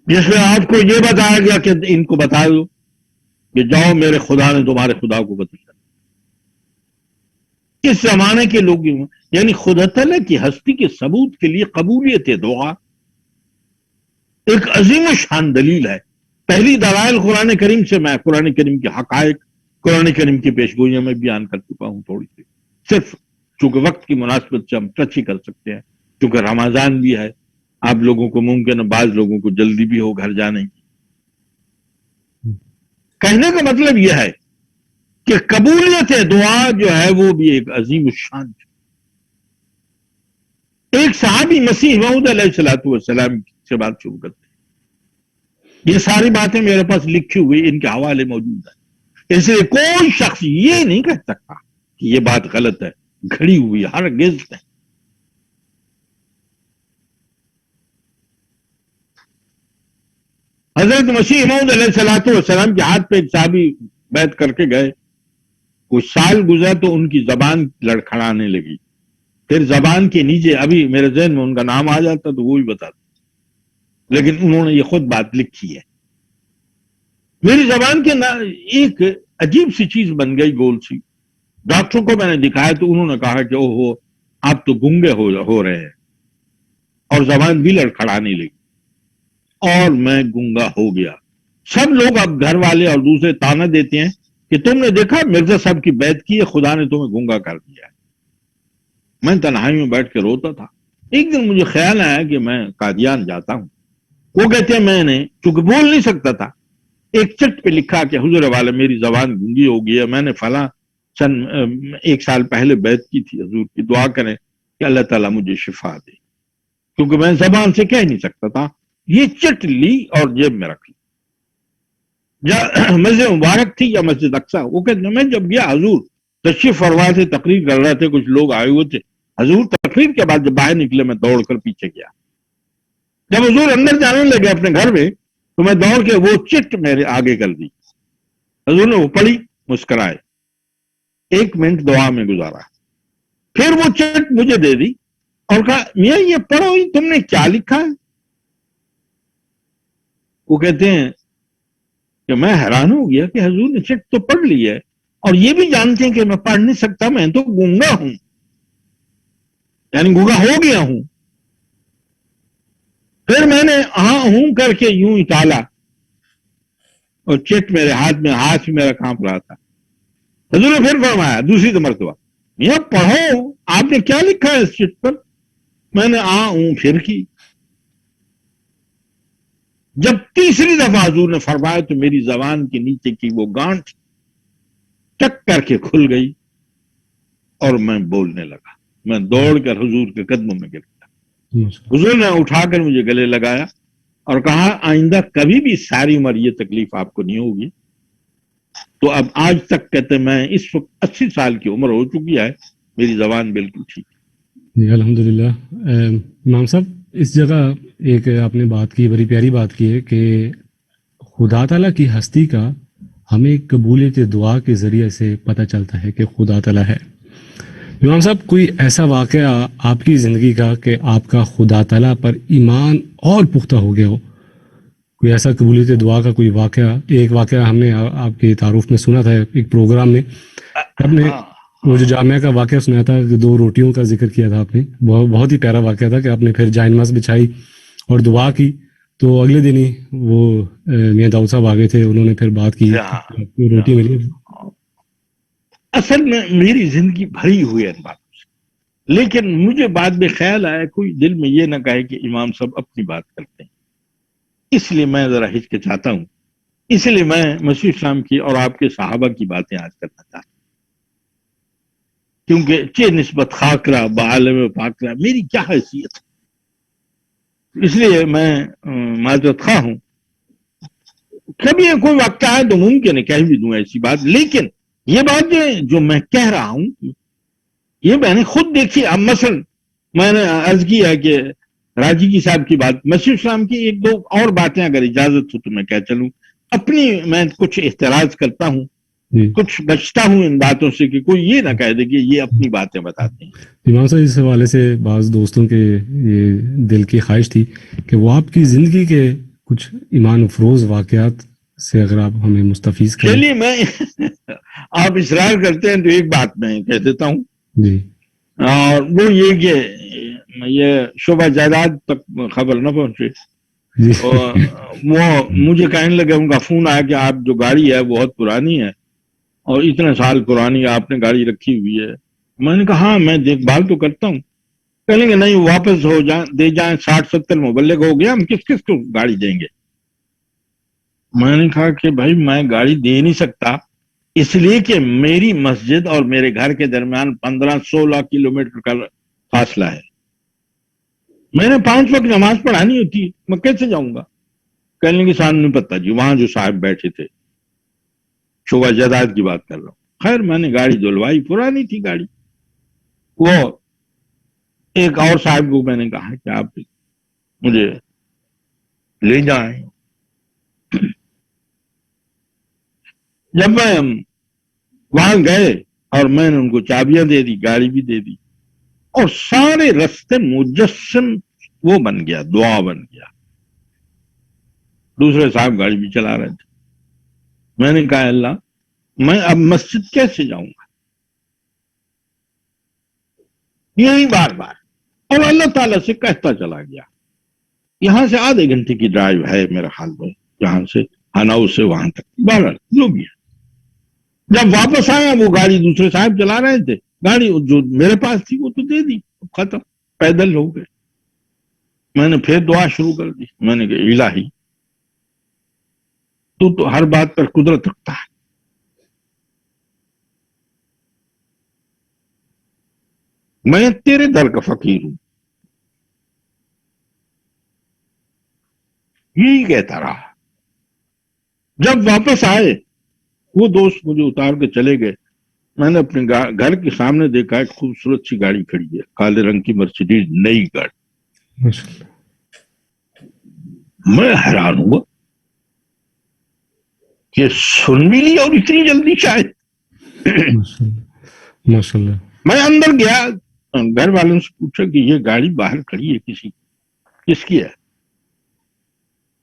جس میں آپ کو یہ بتایا گیا کہ ان کو بتا دو کہ جاؤ میرے خدا نے تمہارے خدا کو قتل کر دیا۔ اس زمانے کے لوگ یعنی خدا تعالیٰ کی ہستی کے ثبوت کے لیے قبولیت دعا ایک عظیم شان دلیل ہے۔ پہلی دلائل قرآن کریم سے میں قرآن کریم کے حقائق قرآن کریم کی پیشگوئیوں میں بیان کر چکا ہوں تھوڑی سی، صرف چونکہ وقت کی مناسبت سے ہم ٹچ ہی کر سکتے ہیں، چونکہ رمضان بھی ہے، آپ لوگوں کو ممکن ہے بعض لوگوں کو جلدی بھی ہو گھر جانے کی۔ کہنے کا مطلب یہ ہے کہ قبولیت دعا جو ہے وہ بھی ایک عظیم الشان ہے۔ ایک صحابی مسیح موعود علیہ السلام سے بات شروع کرتے ہیں، یہ ساری باتیں میرے پاس لکھی ہوئی ان کے حوالے موجود ہیں، اس لیے کوئی شخص یہ نہیں کہہ سکتا کہ یہ بات غلط ہے، گھڑی ہوئی ہرگز نہیں۔ حضرت مسیح موعود علیہ السلام کے ہاتھ پہ ایک صحابی بیعت کر کے گئے، کچھ سال گزرا تو ان کی زبان لڑکھڑانے لگی، پھر زبان کے نیچے ابھی میرے ذہن میں ان کا نام آ جاتا تو وہ بھی بتاتا، لیکن انہوں نے یہ خود بات لکھی ہے۔ میری زبان کے ایک عجیب سی چیز بن گئی گول سی، ڈاکٹروں کو میں نے دکھایا تو انہوں نے کہا کہ اوہو آپ تو گنگے ہو رہے ہیں، اور زبان بھی لڑکھڑانے لگی اور میں گنگا ہو گیا۔ سب لوگ اب گھر والے اور دوسرے تانا دیتے ہیں کہ تم نے دیکھا مرزا صاحب کی بیعت کی ہے، خدا نے تمہیں گنگا کر دیا ہے۔ میں تنہائی میں بیٹھ کے روتا تھا۔ ایک دن مجھے خیال آیا کہ میں قادیان جاتا ہوں۔ وہ کہتے ہیں میں نے چونکہ بول نہیں سکتا تھا ایک چٹ پہ لکھا کہ حضور والا میری زبان گنگی ہو گئی ہے، میں نے فلاں سن 1 سال پہلے بیعت کی تھی، حضور کی دعا کریں کہ اللہ تعالیٰ مجھے شفا دے، کیونکہ میں زبان سے کہہ نہیں سکتا تھا۔ یہ چٹ لی اور جیب میں رکھ لی۔ مسجد مبارک تھی یا مسجد اقصی، وہ کہتے ہیں میں جب گیا حضور تشریف فرما سے تقریر کر رہے تھے، کچھ لوگ آئے ہوئے تھے، حضور تقریر کے بعد جب باہر نکلے میں دوڑ کر پیچھے گیا، جب حضور اندر جانے لگے اپنے گھر میں تو میں دوڑ کے وہ چٹ میرے آگے کر دی، حضور نے وہ پڑھی، مسکرائے، 1 منٹ دعا میں گزارا، پھر وہ چٹ مجھے دے دی اور کہا میاں یہ پڑھو، تم نے کیا لکھا ہے؟ وہ کہتے ہیں کہ میں حیران ہو گیا کہ حضور نے چٹ تو پڑھ لی ہے اور یہ بھی جانتے ہیں کہ میں پڑھ نہیں سکتا، میں تو گونگا ہوں، یعنی گونگا ہو گیا ہوں۔ پھر میں نے ہاں ہوں کر کے یوں ہی ٹالا اور چٹ میرے ہاتھ میرا کانپ رہا تھا۔ حضور نے پھر فرمایا دوسری مرتبہ میاں پڑھو، آپ نے کیا لکھا ہے اس چٹ پر؟ میں نے ہاں ہوں پھر کی۔ جب تیسری دفعہ حضور نے فرمایا تو میری زبان کے نیچے کی وہ گانٹھ ٹک کر کے کھل گئی اور میں بولنے لگا۔ میں دوڑ کر حضور کے قدموں میں گر گیا۔ حضور نے اٹھا کر مجھے گلے لگایا اور کہا آئندہ کبھی بھی ساری عمر یہ تکلیف آپ کو نہیں ہوگی۔ تو اب آج تک کہتے میں اس وقت 80 سال کی عمر ہو چکی ہے، میری زبان بالکل ٹھیک ہے۔ جی الحمدللہ۔ امام صاحب اس جگہ ایک آپ نے بات کی، بڑی پیاری بات کی ہے کہ خدا تعالیٰ کی ہستی کا ہمیں قبولیت دعا کے ذریعے سے پتہ چلتا ہے کہ خدا تعالیٰ ہے۔ امام صاحب کوئی ایسا واقعہ آپ کی زندگی کا کہ آپ کا خدا تعالیٰ پر ایمان اور پختہ ہو گیا ہو، کوئی ایسا قبولیت دعا کا کوئی واقعہ؟ ایک واقعہ ہم نے آپ کے تعارف میں سنا تھا ایک پروگرام میں، آپ نے وہ جو جامعہ کا واقعہ سنایا تھا کہ 2 روٹیوں کا ذکر کیا تھا آپ نے، بہت ہی پیارا واقعہ تھا کہ آپ نے پھر جائے نماز بچھائی اور دعا کی تو اگلے دن ہی وہ میاں داؤد صاحب آگے تھے، انہوں نے پھر بات کی، روٹی ملی۔ اصل میں میری زندگی بھری ہوئی ہے ان باتوں سے، لیکن مجھے بعد میں خیال آیا کوئی دل میں یہ نہ کہے کہ امام صاحب اپنی بات کرتے ہیں، اس لیے میں ذرا ہچکچاتا ہوں اس لیے میں مسیح اسلام کی اور آپ کے صحابہ کی باتیں آج کرنا چاہتا ہوں، کیونکہ چہ نسبت خاکرہ بعالم پاکرہ میری کیا حیثیت ہے، اس لیے میں معذرت خواہ ہوں. کبھی کوئی وقت آئے تو ممکن ہے کہہ بھی دوں ایسی بات، لیکن یہ بات جو میں کہہ رہا ہوں یہ میں نے خود دیکھی. اب مثلا میں نے عرض کیا کہ راجی کی صاحب کی بات، مسیح اسلام کی ایک دو اور باتیں اگر اجازت ہو تو میں کہہ چلوں. اپنی میں کچھ احتراز کرتا ہوں، جی کچھ بچتا ہوں ان باتوں سے کہ کوئی یہ نہ کہہ دے کہ یہ اپنی باتیں بتاتے ہیں. امام صاحب اس حوالے سے بعض دوستوں کے یہ دل کی خواہش تھی کہ وہ آپ کی زندگی کے کچھ ایمان افروز واقعات سے اگر آپ ہمیں مستفیض کریں. چلیے میں آپ اصرار کرتے ہیں تو ایک بات میں کہہ دیتا ہوں، جی اور وہ یہ کہ یہ شعبہ جائیداد تک خبر نہ پہنچے. جی اور وہ مجھے کہنے لگے، ان کا فون آیا کہ آپ جو گاڑی ہے بہت پرانی ہے اور اتنے سال پرانی آپ نے گاڑی رکھی ہوئی ہے. میں نے کہا ہاں میں دیکھ بھال تو کرتا ہوں. کہیں گے نہیں واپس ہو جائیں، دے جائیں، 60-70 مبلغ ہو گیا، ہم کس کس کو گاڑی دیں گے. میں نے کہا کہ بھائی میں گاڑی دے نہیں سکتا، اس لیے کہ میری مسجد اور میرے گھر کے درمیان 15-16 کلومیٹر کا فاصلہ ہے. میں نے 5 وقت نماز پڑھانی ہوتی ہے، میں کیسے جاؤں گا. کہنے کے سامنے پتہ جی وہاں جو صاحب بیٹھے تھے، شعبہ جائیداد کی بات کر رہا ہوں. خیر میں نے گاڑی دھلوائی، پرانی تھی گاڑی. وہ ایک اور صاحب کو میں نے کہا کہ آپ مجھے لے جائیں. جب میں وہاں گئے اور میں نے ان کو چابیاں دے دی، گاڑی بھی دے دی، اور سارے رستے مجسم وہ بن گیا، دعا بن گیا. دوسرے صاحب گاڑی بھی چلا رہے تھے. میں نے کہا اللہ میں اب مسجد کیسے جاؤں گا. یہی بار بار، اور اللہ تعالیٰ سے کہتا چلا گیا. یہاں سے آدھے گھنٹے کی ڈرائیو ہے میرا خیال میں، یہاں سے ہناؤ سے وہاں تک، بہرحال جو بھی ہے. جب واپس آیا وہ گاڑی دوسرے صاحب چلا رہے تھے، گاڑی جو میرے پاس تھی وہ تو دے دی، ختم، پیدل ہو گئے. میں نے پھر دعا شروع کر دی. میں نے کہا الہی تو ہر بات پر قدرت رکھتا ہے، میں تیرے در کا فقیر ہوں. یہی کہتا رہا. جب واپس آئے وہ دوست مجھے اتار کے چلے گئے. میں نے اپنے گھر کے سامنے دیکھا ایک خوبصورت سی گاڑی کھڑی ہے، کالے رنگ کی مرسیڈیز، نئی گاڑی. ماشاء اللہ میں حیران ہوا کہ سن بھی لی اور اتنی جلدی شاید. ماشاء اللہ ماشاء اللہ. میں اندر گیا، گھر والوں سے پوچھا کہ یہ گاڑی باہر کھڑی ہے کس کی ہے.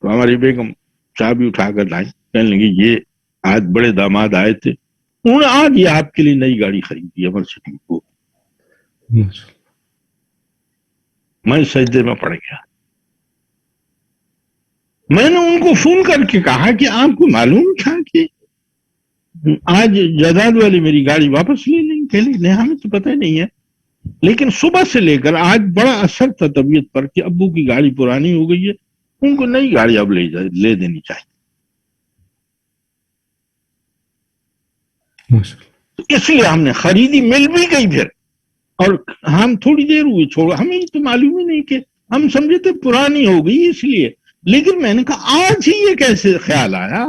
تو ہماری بیگم چابی اٹھا کر لائی، کہنے لگی یہ آج بڑے داماد آئے تھے، انہوں نے آج یہ آپ کے لیے نئی گاڑی خریدی ہے مرسیڈیز کو. ماشاء اللہ. میں سجدے میں پڑ گیا. میں نے ان کو فون کر کے کہا کہ آپ کو معلوم تھا کہ آج جائیداد والی میری گاڑی واپس لے لیں. کہ نہیں ہمیں تو پتہ نہیں ہے، لیکن صبح سے لے کر آج بڑا اثر تھا طبیعت پر کہ ابو کی گاڑی پرانی ہو گئی ہے، ان کو نئی گاڑی اب لے دینی چاہیے. ماشاء اللہ. اس لیے ہم نے خریدی، مل بھی گئی پھر. اور ہم تھوڑی دیر ہوئی چھوڑ، ہمیں تو معلوم ہی نہیں، کہ ہم سمجھے تھے پرانی ہو گئی اس لیے. لیکن میں نے کہا آج ہی یہ کیسے خیال آیا.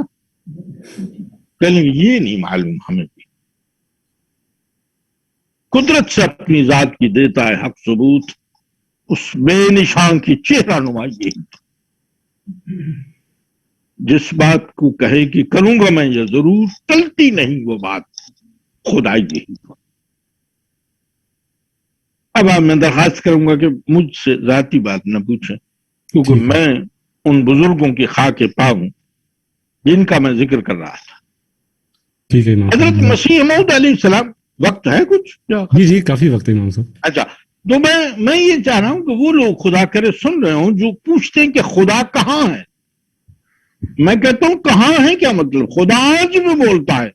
کہنے یہ نہیں معلوم ہمیں بھی. قدرت سے اپنی ذات کی دیتا ہے حق ثبوت، اس بے نشان کی چہرہ نما یہی جس بات کو کہے کہ کروں گا میں یہ ضرور، چلتی نہیں وہ بات خدا یہی. اب میں درخواست کروں گا کہ مجھ سے ذاتی بات نہ پوچھیں، کیونکہ میں ان بزرگوں کی خاک پا ہوں جن کا میں ذکر کر رہا تھا. ٹھیک ہے امام صاحب. حضرت مسیح موعود علیہ السلام، وقت ہے کچھ کیا؟ جی کافی وقت ہے امام صاحب. اچھا، تو میں یہ چاہ رہا ہوں کہ وہ لوگ خدا کرے سن رہے ہوں جو پوچھتے ہیں کہ خدا کہاں ہے. میں کہتا ہوں کہاں ہے کیا مطلب؟ خدا آج بھی بولتا ہے.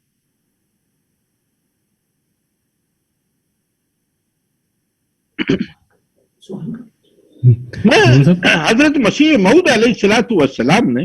حضرت مسیح موعود علیہ السلام نے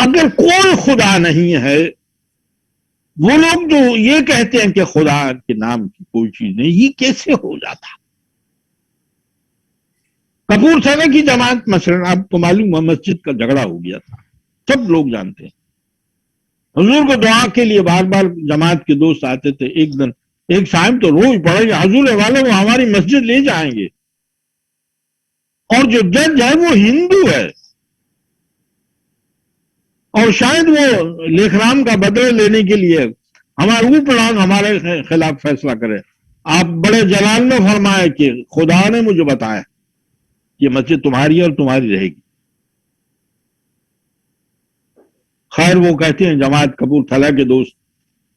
اگر کوئی خدا نہیں ہے، وہ لوگ جو یہ کہتے ہیں کہ خدا کے نام کی کوئی چیز نہیں، یہ کیسے ہو جاتا؟ کپور تھانہ کی جماعت مثلا آپ کو معلوم ہے مسجد کا جھگڑا ہو گیا تھا، سب لوگ جانتے ہیں. حضور کو دعا کے لیے بار بار جماعت کے دوست آتے تھے. ایک دن ایک صاحب تو روز پڑے گا حضور والے وہ ہماری مسجد لے جائیں گے، اور جو جج ہے وہ ہندو ہے، اور شاید وہ لیکھرام کا بدلہ لینے کے لیے ہمارے اوپر ہمارے خلاف فیصلہ کرے. آپ بڑے جلال میں فرمائے کہ خدا نے مجھے بتایا یہ مسجد تمہاری ہے اور تمہاری رہے گی. خیر وہ کہتے ہیں جماعت کپور تھانہ کے دوست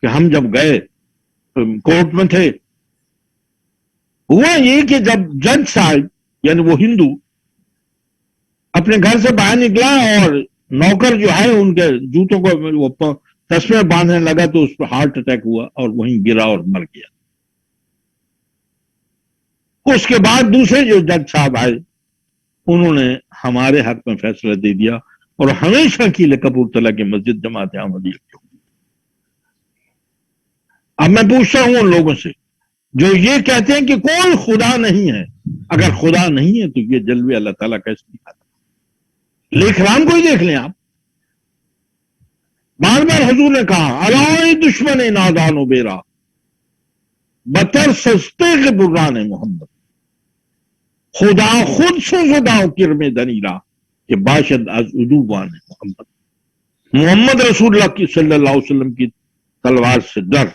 کہ ہم جب گئے کورٹ میں تھے، ہوا یہ کہ جب جج صاحب یعنی وہ ہندو اپنے گھر سے باہر نکلا اور نوکر جو ہے ان کے جوتوں کو وہ تسمے باندھنے لگا تو اس پر ہارٹ اٹیک ہوا اور وہیں گرا اور مر گیا. اس کے بعد دوسرے جو جج صاحب آئے انہوں نے ہمارے حق میں فیصلہ دے دیا اور ہمیشہ کے لیے کپور تھانہ کی مسجد جماعت احمدیہ کی. اب میں پوچھتا ہوں ان لوگوں سے جو یہ کہتے ہیں کہ کوئی خدا نہیں ہے، اگر خدا نہیں ہے تو یہ جلوے اللہ تعالیٰ کیسے دکھاتا؟ لیکھرام کو ہی دیکھ لیں آپ، بار بار حضور نے کہا الائی دشمن نادان و بیرا بتر سستے کے بران محمد، خدا خود سوزداؤ کرم دنیرا کہ باشد از عدوان محمد. محمد رسول اللہ کی صلی اللہ علیہ وسلم کی تلوار سے ڈر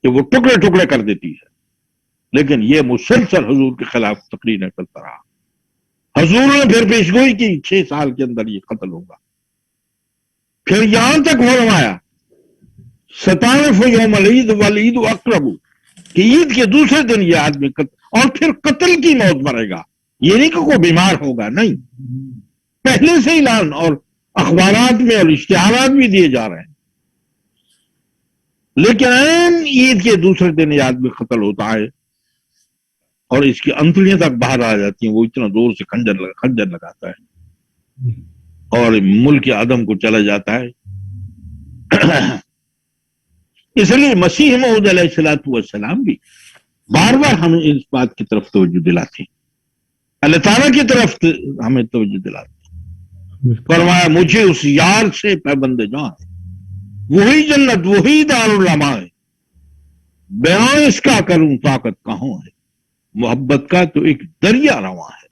کہ وہ ٹکڑے ٹکڑے کر دیتی ہے، لیکن یہ مسلسل حضور کے خلاف تقریریں کرتا رہا. حضور نے پھر پیشگوئی کی 6 سال کے اندر یہ قتل ہوگا. پھر یہاں تک فرمایا 27 یوم العید والعید اقرب کہ عید کے دوسرے دن یہ آدمی اور پھر قتل کی موت مرے گا. یہ نہیں کہ کوئی بیمار ہوگا، نہیں، پہلے سے اعلان اور اخبارات میں اور اشتہارات بھی دیے جا رہے ہیں، لیکن عید کے دوسرے دن یہ آدمی قتل ہوتا ہے اور اس کی انتڑیاں تک باہر آ جاتی ہیں. وہ اتنا زور سے خنجر لگاتا ہے اور ملک عدم کو چلا جاتا ہے. اس لیے مسیح موعود علیہ السلام بھی بار بار ہمیں اس بات کی طرف توجہ دلاتے ہیں، اللہ تعالیٰ کی طرف ہمیں توجہ دلاتے ہیں. فرمایا مجھے اس یار سے پابند جاں ہے، وہی جنت وہی دارالعلماء ہے، بیان اس کا کروں طاقت کہاں ہے، محبت کا تو ایک دریا رواں ہے.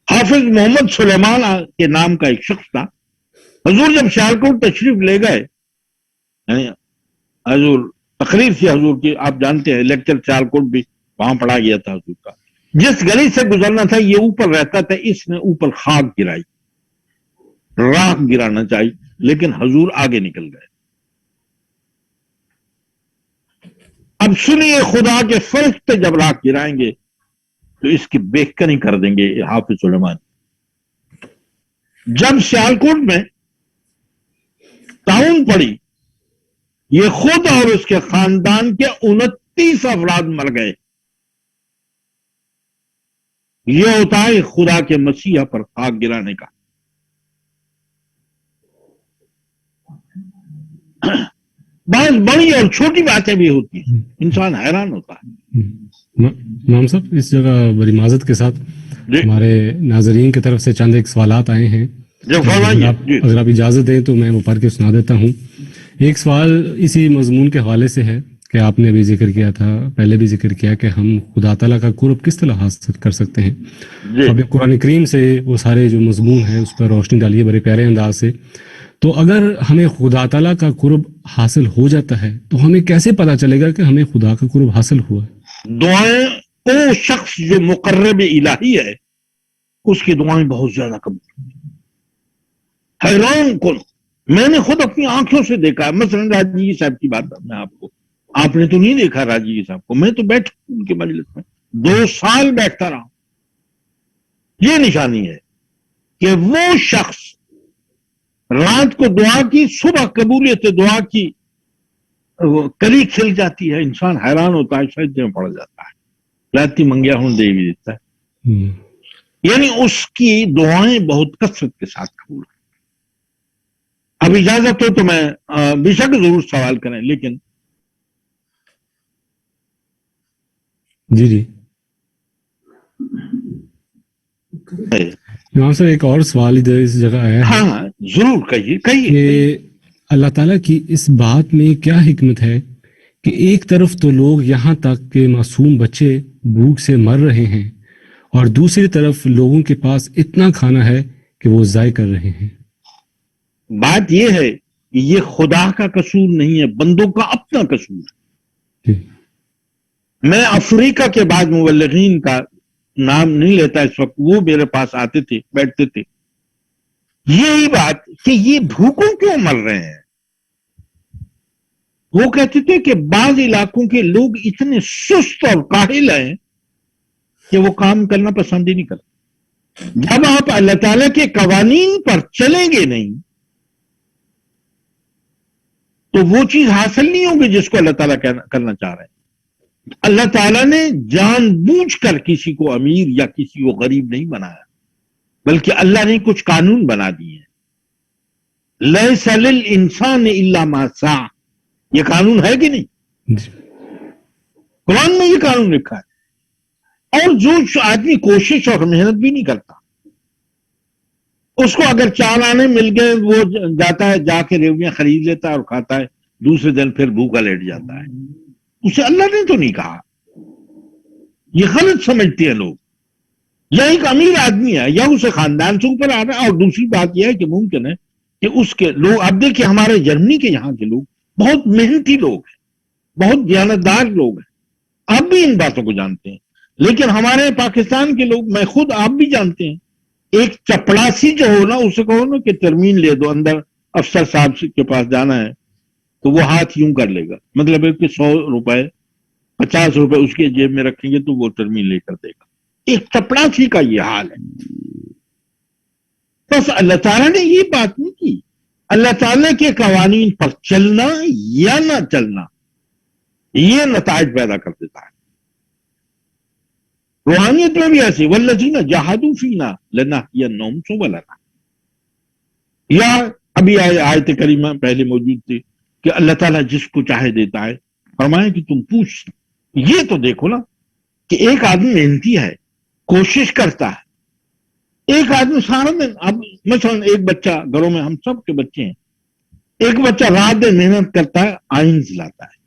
حافظ محمد سلیمان کے نام کا ایک شخص تھا. حضور جب سیالکوٹ تشریف لے گئے، یعنی حضور تقریر تھی حضور کی، آپ جانتے ہیں لیکچر سیالکوٹ بھی وہاں پڑھا گیا تھا حضور کا. جس گلی سے گزرنا تھا یہ اوپر رہتا تھا، اس نے اوپر خاک گرائی، راکھ گرانا چاہیے، لیکن حضور آگے نکل گئے. اب سنیے خدا کے فرشتے جب راکھ گرائیں گے تو اس کی بےکنی کر دیں گے حافظ سلیمان. جب سیالکوٹ میں طاعون پڑی، یہ خود اور اس کے خاندان کے 29 افراد مر گئے. یہ ہوتا ہے خدا کے مسیح پر خاک گرانے کا. بعض بڑی اور چھوٹی باتیں بھی ہوتی ہیں، انسان حیران ہوتا ہے. امام صاحب اس جگہ بڑی معذرت کے ساتھ ہمارے ناظرین کی طرف سے چند ایک سوالات آئے ہیں، اگر آپ اجازت دیں تو میں وہ پڑھ کے سنا دیتا ہوں. ایک سوال اسی مضمون کے حوالے سے ہے کہ آپ نے بھی ذکر کیا تھا، پہلے بھی ذکر کیا کہ ہم خدا تعالیٰ کا قرب کس طرح حاصل کر سکتے ہیں. اب قرآن کریم سے وہ سارے جو مضمون ہیں اس پر روشنی ڈالیے بڑے پیارے انداز سے. تو اگر ہمیں خدا تعالیٰ کا قرب حاصل ہو جاتا ہے تو ہمیں کیسے پتا چلے گا کہ ہمیں خدا کا قرب حاصل ہوا ہے؟ دعائیں وہ شخص جو مقرب الہی ہے اس کی دعائیں بہت زیادہ قبول. حیران کن میں نے خود اپنی آنکھوں سے دیکھا. مثلا راجی صاحب کی بات میں آپ نے تو نہیں دیکھا راجی صاحب کو، میں تو بیٹھا ان کے مجلس میں 2 سال بیٹھتا رہا. یہ نشانی ہے کہ وہ شخص رات کو دعا کی، صبح قبولیت دعا کی کلی کھل جاتی ہے. انسان حیران ہوتا ہے، سجدے میں پڑ جاتا ہے. راتی منگیا ہوں دے بھی دیتا ہے. یعنی اس کی دعائیں بہت کثرت کے ساتھ قبول ہیں۔ اب اجازت ہو تو میں بے شک ضرور سوال کریں، لیکن جی جی امام صاحب ایک اور سوال ادھر اس جگہ آیا ہے ہاں ضرور کہیے کہیے۔ کہ اللہ تعالیٰ کی اس بات میں کیا حکمت ہے کہ ایک طرف تو لوگ یہاں تک کہ معصوم بچے بھوک سے مر رہے ہیں اور دوسری طرف لوگوں کے پاس اتنا کھانا ہے کہ وہ ضائع کر رہے ہیں۔ بات یہ ہے کہ یہ خدا کا قصور نہیں ہے، بندوں کا اپنا قصور ہے۔ جی میں افریقہ کے بعد مبلغین کا نام نہیں لیتا اس وقت، وہ میرے پاس آتے تھے، بیٹھتے تھے، یہی بات کہ یہ بھوکوں کیوں مر رہے ہیں۔ وہ کہتے تھے کہ بعض علاقوں کے لوگ اتنے سست اور کاہل ہیں کہ وہ کام کرنا پسند ہی نہیں کرتے۔ جب آپ اللہ تعالیٰ کے قوانین پر چلیں گے نہیں تو وہ چیز حاصل نہیں ہوگی جس کو اللہ تعالیٰ کرنا چاہ رہے ہیں۔ اللہ تعالیٰ نے جان بوجھ کر کسی کو امیر یا کسی کو غریب نہیں بنایا، بلکہ اللہ نے کچھ قانون بنا دیے ہیں۔ لیس للانسان الا ما سعی، یہ قانون ہے کہ نہیں؟ جی قرآن میں یہ قانون لکھا ہے۔ اور جو آدمی کوشش اور محنت بھی نہیں کرتا، اس کو اگر 4 آنے مل گئے وہ جاتا ہے، جا کے ریوڑیاں خرید لیتا ہے اور کھاتا ہے، دوسرے دن پھر بھوکا لیٹ جاتا ہے۔ اسے اللہ نے تو نہیں کہا، یہ غلط سمجھتے ہیں لوگ۔ یا ایک امیر آدمی ہے یا اسے خاندان سے اوپر آ رہا ہے، اور دوسری بات یہ ہے کہ ممکن ہے کہ اس کے لوگ، اب دیکھیں ہمارے جرمنی کے یہاں کے لوگ بہت محنتی لوگ ہیں، بہت دیانتدار لوگ ہیں، آپ بھی ان باتوں کو جانتے ہیں، لیکن ہمارے پاکستان کے لوگ، میں خود، آپ بھی جانتے ہیں، ایک چپڑاسی جو ہو نا، اسے کہو نا کہ ترمیم لے دو، اندر افسر صاحب کے پاس جانا ہے تو وہ ہاتھ یوں کر لے گا، مطلب ہے کہ 100 روپے 50 روپے اس کے جیب میں رکھیں گے تو وہ ترمیم لے کر دے گا۔ ایک چپڑاسی کا یہ حال ہے۔ بس اللہ تعالیٰ نے یہ بات نہیں کی۔ اللہ تعالیٰ کے قوانین پر چلنا یا نہ چلنا یہ نتائج پیدا کر دیتا ہے۔ روحانیت میں بھی ایسی، والذین جاہدوا فینا لنہدینہم سبلنا، یا ابھی آیت کریمہ پہلے موجود تھی کہ اللہ تعالیٰ جس کو چاہے دیتا ہے۔ فرمایا کہ تم پوچھ، یہ تو دیکھو نا کہ ایک آدمی محنتی ہے، کوشش کرتا ہے، ایک آدمی سارا دن، اب مثلا ایک بچہ، گھروں میں ہم سب کے بچے ہیں، ایک بچہ رات دن محنت کرتا ہے، آئنز لاتا ہے،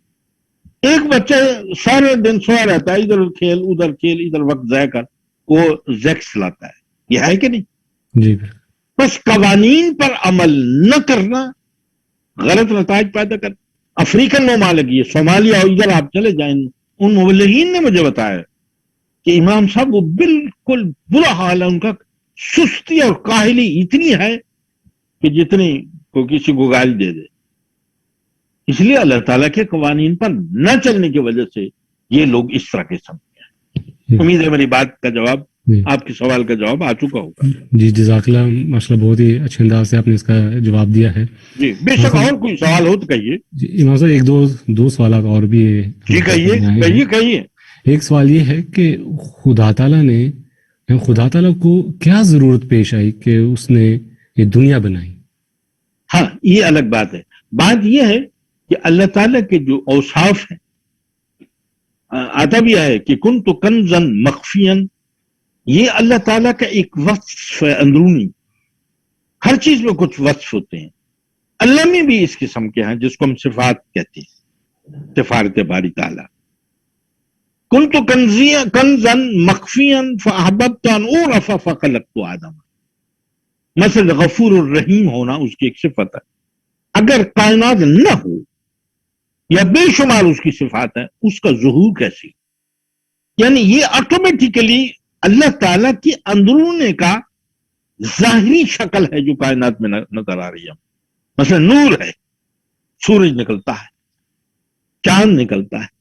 ایک بچہ سارے دن سویا رہتا ہے، ادھر کھیل ادھر وقت ضائع کر، وہ زیکس لاتا ہے۔ یہ ہے کہ نہیں؟ جی بس قوانین پر عمل نہ کرنا غلط نتائج پیدا کر۔ افریقن ممالک، یہ صومالیہ اور ادھر آپ چلے جائیں، ان مبلغین نے مجھے بتایا کہ امام صاحب وہ بالکل برا حال ہے ان کا، سستی اور کاہلی اتنی ہے کہ جتنی کو کسی کو گالی دے دے۔ اس لیے اللہ تعالیٰ کے قوانین پر نہ چلنے کی وجہ سے یہ لوگ اس طرح کے سمجھتے ہیں۔ امید ہے میری بات کا جواب، آپ کے سوال کا جواب آ چکا ہوگا۔ جی جزاک اللہ، ماشاء اللہ بہت ہی اچھے انداز سے آپ نے اس کا جواب دیا ہے۔ جی بے شک، اور کوئی سوال ہو تو کہیے۔ جی امام صاحب ایک دو سوالات اور بھی جی کہیے۔ ایک سوال یہ ہے کہ خدا تعالیٰ کو کیا ضرورت پیش آئی کہ اس نے یہ دنیا بنائی؟ ہاں یہ الگ بات ہے۔ بات یہ ہے کہ اللہ تعالیٰ کے جو اوصاف ہیں، آتا بھی ہے کہ کنت کنزا مخفیا، یہ اللہ تعالیٰ کا ایک وصف ہے اندرونی۔ ہر چیز میں کچھ وصف ہوتے ہیں، اللہ میں بھی اس قسم کے ہیں جس کو ہم صفات کہتے ہیں، صفات باری تعالیٰ۔ کنت کنزا مخفیا فاحببت ان اعرف فخلقت آدم، مثل غفور الرحیم ہونا اس کی ایک صفت ہے۔ اگر کائنات نہ ہو یا بے شمار اس کی صفات ہے، اس کا ظہور کیسی؟ یعنی یہ آٹومیٹیکلی اللہ تعالیٰ کی اندرون کا ظاہری شکل ہے جو کائنات میں نظر آ رہی ہے۔ مثلا نور ہے، سورج نکلتا ہے، چاند نکلتا ہے،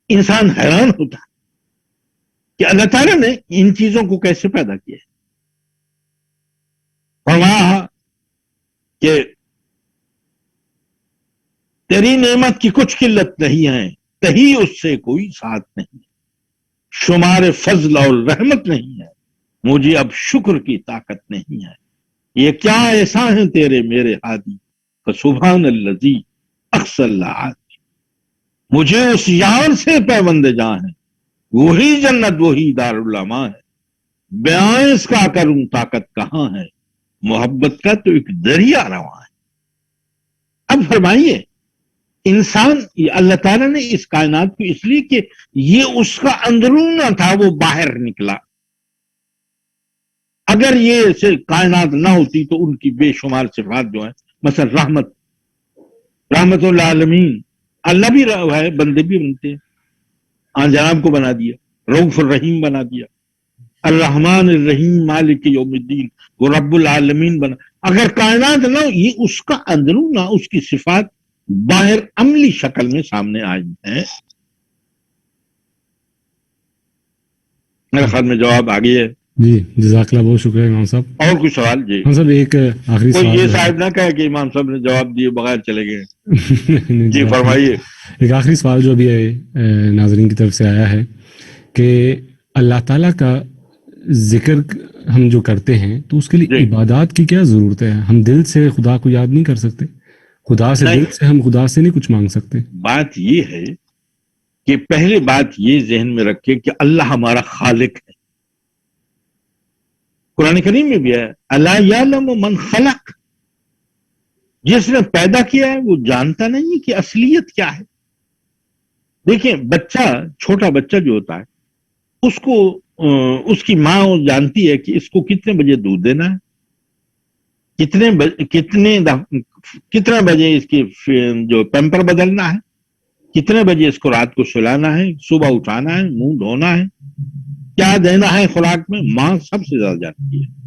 انسان حیران ہوتا ہے کہ اللہ تعالیٰ نے ان چیزوں کو کیسے پیدا کیا ہے۔ فرمایا کہ تیری نعمت کی کچھ قلت نہیں ہے، تہی اس سے کوئی ساتھ نہیں۔ شمار فضل اور رحمت نہیں ہے، مجھے اب شکر کی طاقت نہیں ہے، یہ کیا احسان ہے تیرے میرے ہادی، فسبحان الذی اقصى العادی، مجھے اس یار سے پیوند جاں ہے، وہی جنت وہی دارالعلماء ہے، بیان اس کا کروں طاقت کہاں ہے، محبت کا تو ایک دریا رواں ہے۔ اب فرمائیے، انسان، اللہ تعالیٰ نے اس کائنات کو اس لیے کہ یہ اس کا اندرون نہ تھا، وہ باہر نکلا۔ اگر یہ کائنات نہ ہوتی تو ان کی بے شمار صفات جو ہیں، مثلا رحمت العالمین، اللہ بھی ہے، بندے بھی بنتے ہیں، آن جناب کو بنا دیا، رؤوف الرحیم بنا دیا، الرحمن الرحیم مالک یوم الدین، وہ رب العالمین بنا۔ اگر کائنات نہ ہو، یہ اس کا اندرون نہ، اس کی صفات باہر عملی شکل میں سامنے آئی ہیں۔ میرے خیال میں جواب آ گیا ہے۔ جی جزاک اللہ، بہت شکریہ امام صاحب۔ اور کوئی سوال؟ جی امام صاحب ایک آخری کوئی سوال یہ جو ہے- صاحب نہ کہے کہ امام صاحب نے جواب دیے بغیر چلے گئے۔ نہیں، جی جزاک اللہ۔ فرمائیے۔ ایک آخری سوال جو ابھی ناظرین کی طرف سے آیا ہے کہ اللہ تعالیٰ کا ذکر ہم جو کرتے ہیں تو اس کے لیے جی عبادات کی کیا ضرورت ہے؟ ہم دل سے خدا کو یاد نہیں کر سکتے؟ خدا سے نہیں، دل سے ہم خدا سے نہیں کچھ مانگ سکتے؟ بات یہ ہے کہ پہلے بات یہ ذہن میں رکھے کہ اللہ ہمارا خالق ہے۔ قرآن کریم میں بھی ہے، الا یعلم من خلق، جس نے پیدا کیا ہے وہ جانتا نہیں کہ اصلیت کیا ہے۔ دیکھیں، بچہ، چھوٹا بچہ جو ہوتا ہے، اس کو اس کی ماں جانتی ہے کہ اس کو کتنے بجے دودھ دینا ہے، کتنے بجے اس کی جو پیمپر بدلنا ہے، کتنے بجے اس کو رات کو سلانا ہے، صبح اٹھانا ہے، منہ دھونا ہے، کیا دینا ہے خوراک میں، ماں سب سے زیادہ جانتی ہے۔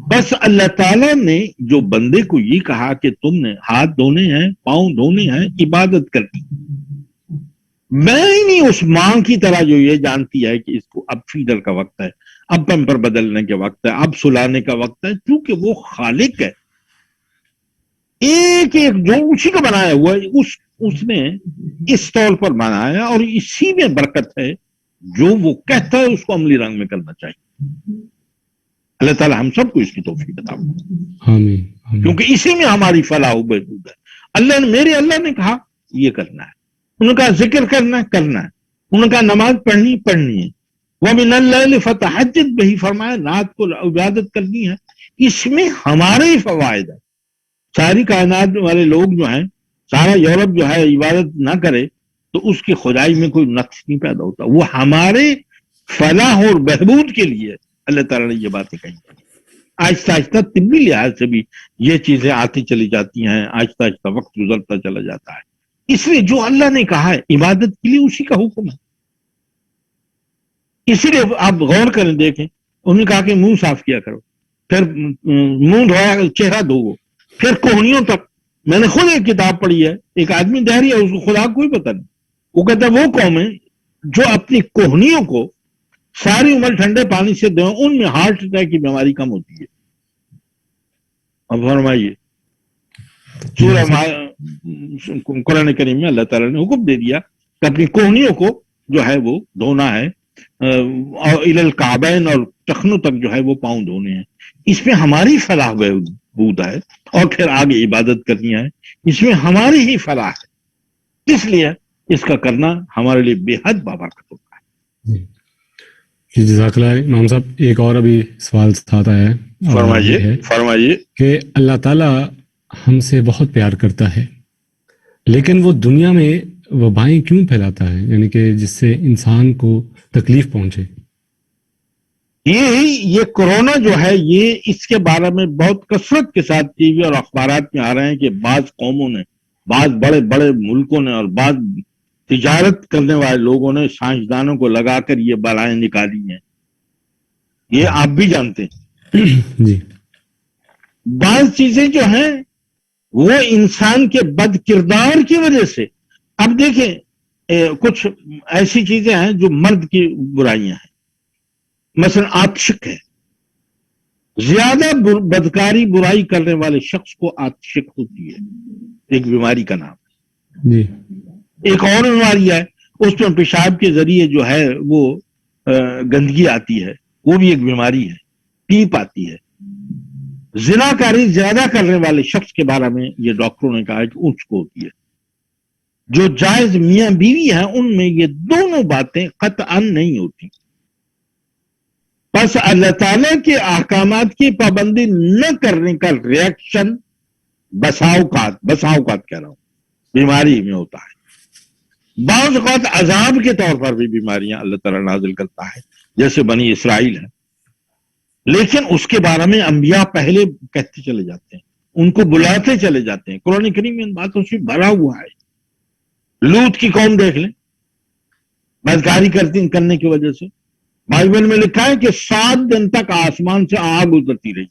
بس اللہ تعالیٰ نے جو بندے کو یہ کہا کہ تم نے ہاتھ دھونے ہیں، پاؤں دھونے ہیں، عبادت کرنی، میں ہی نہیں اس ماں کی طرح جو یہ جانتی ہے کہ اس کو اب فیڈر کا وقت ہے، اب پیمپر بدلنے کے وقت ہے، اب سلانے کا وقت ہے، کیونکہ وہ خالق ہے، ایک ایک جو اسی کا بنایا ہوا ہے، اس نے اس طور پر بنایا، اور اسی میں برکت ہے، جو وہ کہتا ہے اس کو عملی رنگ میں کرنا چاہیے۔ اللہ تعالی ہم سب کو اس کی توفیق عطا فرمائے، آمین آمین۔ کیونکہ اسی میں ہماری فلاح و بہبود ہے۔ اللہ نے کہا یہ کرنا ہے، انہوں نے کہا ذکر کرنا ہے، کرنا ہے، انہوں نے کہا نماز پڑھنی ہے، وَمِنَ اللَّيْلِ فَتَهَجَّدْ بِهِ، فرمایا رات کو عبادت کرنی ہے۔ اس میں ہمارے ہی فوائد ہے۔ ساری کائنات والے لوگ جو ہیں، سارا یورپ جو ہے عبادت نہ کرے تو اس کی خدائی میں کوئی نقص نہیں پیدا ہوتا، وہ ہمارے فلاح اور بہبود کے لیے اللہ تعالیٰ نے یہ باتیں کہی۔ آہستہ آہستہ طبی لحاظ سے بھی یہ چیزیں آتی چلی جاتی ہیں، آہستہ آہستہ وقت گزرتا چلا جاتا ہے۔ اس لیے جو اللہ نے کہا ہے عبادت کے لیے اسی کا حکم ہے۔ اسی لیے آپ غور کریں، دیکھیں، انہوں نے کہا کہ منہ صاف کیا کرو، پھر منہ دھویا، چہرہ دھوو، پھر کوہنیوں تک۔ میں نے خود ایک کتاب پڑھی ہے، ایک آدمی دہری ہے، اس کو خدا کوئی پتہ نہیں، وہ کہتا ہے وہ قوم ہے جو اپنی کوہنیوں کو ساری عمر ٹھنڈے پانی سے دھویں، ان میں ہارٹ اٹیک کی بیماری کم ہوتی ہے۔ اب فرمائیے، قرآن کریم میں اللہ تعالیٰ نے حکم دے دیا کہ اپنی کوہنیوں کو جو ہے وہ دھونا ہے، اور الی الکعبین، اور ٹخنوں تک جو ہے وہ پاؤں دھونے ہیں۔ اس میں ہماری فلاح بہبود ہے، اور پھر آگے عبادت کرنی ہے، اس میں ہماری ہی فلاح ہے، اس لیے اس کا کرنا ہمارے لیے بے حد بابرکت ہوتا ہے۔ جی جزاک اللہ امام صاحب۔ ایک اور ابھی سوال آتا ہے، اور یہ ہے فرمائیے کہ اللہ تعالیٰ ہم سے بہت پیار کرتا ہے، لیکن وہ دنیا میں وبائیں کیوں پھیلاتا ہے، یعنی کہ جس سے انسان کو تکلیف پہنچے؟ یہ کرونا جو ہے، یہ اس کے بارے میں بہت کثرت کے ساتھ ٹی وی اور اخبارات میں آ رہے ہیں کہ بعض قوموں نے، بعض بڑے بڑے ملکوں نے، اور بعض تجارت کرنے والے لوگوں نے سائنسدانوں کو لگا کر یہ بلائیں نکالی ہیں۔ یہ آپ بھی جانتے ہیں۔ جی بعض چیزیں جو ہیں وہ انسان کے بد کردار کی وجہ سے، اب دیکھیں کچھ ایسی چیزیں ہیں جو مرد کی برائیاں ہیں، مثلا آتشک ہے، زیادہ بدکاری برائی کرنے والے شخص کو آتشک ہوتی ہے، ایک بیماری کا نام ہے۔ جی ایک اور بیماری ہے اس میں پیشاب کے ذریعے جو ہے وہ گندگی آتی ہے، وہ بھی ایک بیماری ہے، پیپ آتی ہے۔ زنا کاری زیادہ کرنے والے شخص کے بارے میں یہ ڈاکٹروں نے کہا کہ اس کو ہوتی ہے۔ جو جائز میاں بیوی ہیں ان میں یہ دونوں باتیں قطعا نہیں ہوتی۔ بس اللہ تعالیٰ کے احکامات کی پابندی نہ کرنے کا ریئیکشن بسا اوقات کہہ رہا ہوں بیماری میں ہوتا ہے۔ بعض اوقات عذاب کے طور پر بھی بیماریاں اللہ تعالیٰ نازل کرتا ہے، جیسے بنی اسرائیل ہے، لیکن اس کے بارے میں انبیاء پہلے کہتے چلے جاتے ہیں، ان کو بلاتے چلے جاتے ہیں۔ قرآن کریم میں ان باتوں سے بھرا ہوا ہے۔ لوط کی قوم دیکھ لیں، بدکاری کرنے کی وجہ سے بائبل میں لکھا ہے کہ 7 دن تک آسمان سے آگ اترتی رہی۔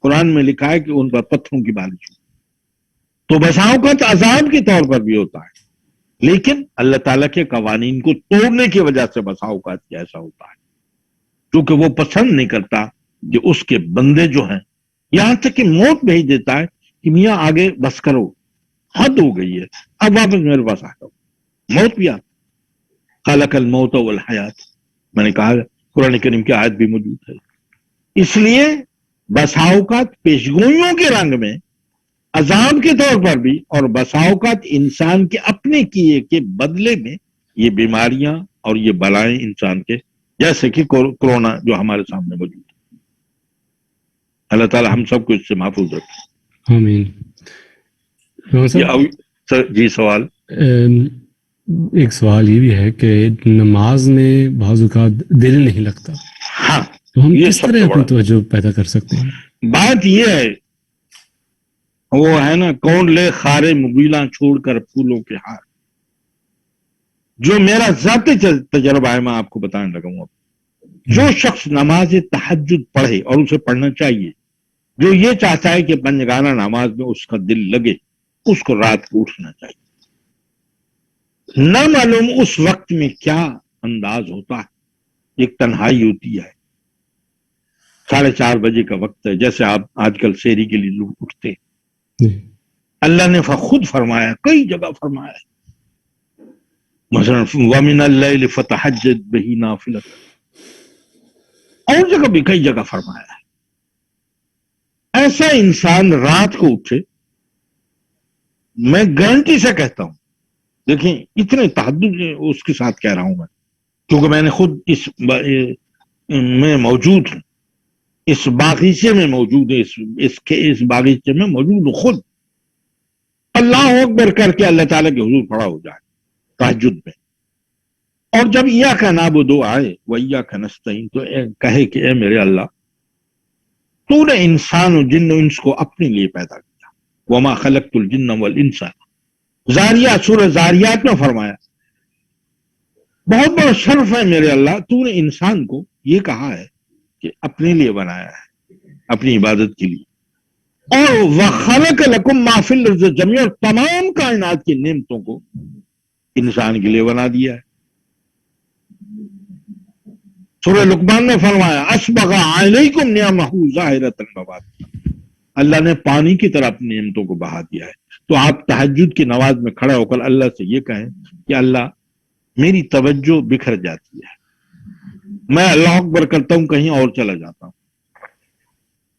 قرآن میں لکھا ہے کہ ان پر پتھروں کی بارش ہوئی۔ تو بسا اوقات عذاب کے طور پر بھی ہوتا ہے، لیکن اللہ تعالیٰ کے قوانین کو توڑنے کی وجہ سے بسا اوقات ایسا ہوتا ہے، کیونکہ وہ پسند نہیں کرتا کہ اس کے بندے جو ہیں، یہاں تک کہ موت بھیج دیتا ہے کہ میاں آگے بس کرو، حد ہو گئی ہے، اب واپس میرے پاس آ جاؤ۔ موت بھی آتا، خلق الموت والحیات، میں نے کہا قرآن کریم کی آیت بھی موجود ہے۔ اس لیے بسا اوقات پیشگوئیوں کے رنگ میں عذاب کے طور پر بھی، اور بسا اوقات انسان کے اپنے کیے کے بدلے میں یہ بیماریاں اور یہ بلائیں انسان کے، جیسے کہ کورونا جو ہمارے سامنے موجود ہے۔ اللہ تعالی ہم سب کو اس سے محفوظ رکھے، آمین۔ جی سوال ایک سوال یہ بھی ہے کہ نماز میں بعض اوقات دل نہیں لگتا، ہاں، تو ہم یہ کس سب طرح سے اپنی بڑا توجہ پیدا کر سکتے ہیں؟ بات یہ ہے، وہ ہے نا کون لے خارے مبیلاں چھوڑ کر پھولوں کے ہار۔ جو میرا ذاتی تجربہ ہے میں آپ کو بتانے لگا ہوں۔ جو شخص نماز تہجد پڑھے، اور اسے پڑھنا چاہیے، جو یہ چاہتا ہے کہ پنجگانہ نماز میں اس کا دل لگے، اس کو رات کو اٹھنا چاہیے۔ نہ معلوم اس وقت میں کیا انداز ہوتا ہے، ایک تنہائی ہوتی ہے، 4:30 بجے کا وقت ہے، جیسے آپ آج کل سحری کے لیے لوگ اٹھتے ہیں۔ اللہ نے خود فرمایا، کئی جگہ فرمایا ہے، مثلا وَمِنَ اللَّيْلِ فَتَحَجَّدْ بِهِ نَافِلَةً، اور جگہ بھی کئی جگہ فرمایا ہے۔ ایسا انسان رات کو اٹھے، میں گارنٹی سے کہتا ہوں، دیکھیں اتنے تحدث اس کے ساتھ کہہ رہا ہوں میں، کیونکہ میں نے خود اس میں موجود ہوں، اس باغیچے میں موجود ہے، اس باغیچے میں موجود ہوں خود۔ اللہ اکبر کر کے اللہ تعالیٰ کے حضور کھڑا ہو جائے تہجد میں، اور جب ایاک نعبد آئے و ایاک نستعین، تو کہے کہ اے میرے اللہ، تو نے انسان و جن و انس کو اپنے لیے پیدا کیا، وما خلقت الجن والانس، زاریات، سورہ زاریات میں فرمایا، بہت بڑا شرف ہے میرے اللہ، تو نے انسان کو یہ کہا ہے کہ اپنے لیے بنایا ہے، اپنی عبادت کے لیے، اور وَخَلَقَ لَكُم مَّا فِي الْأَرْضِ جَمِيعًا، تمام کائنات کی نعمتوں کو انسان کے لیے بنا دیا ہے۔ سورہ لقمان میں فرمایا، أَسْبَغَ عَلَيْكُمْ نِعَمَهُ ظَاهِرَةً وَبَاطِنَةً، اللہ نے پانی کی طرح اپنی نعمتوں کو بہا دیا ہے۔ تو آپ تہجد کی نماز میں کھڑے ہو کر اللہ سے یہ کہیں کہ اللہ میری توجہ بکھر جاتی ہے، میں اللہ اکبر کرتا ہوں کہیں اور چلا جاتا ہوں،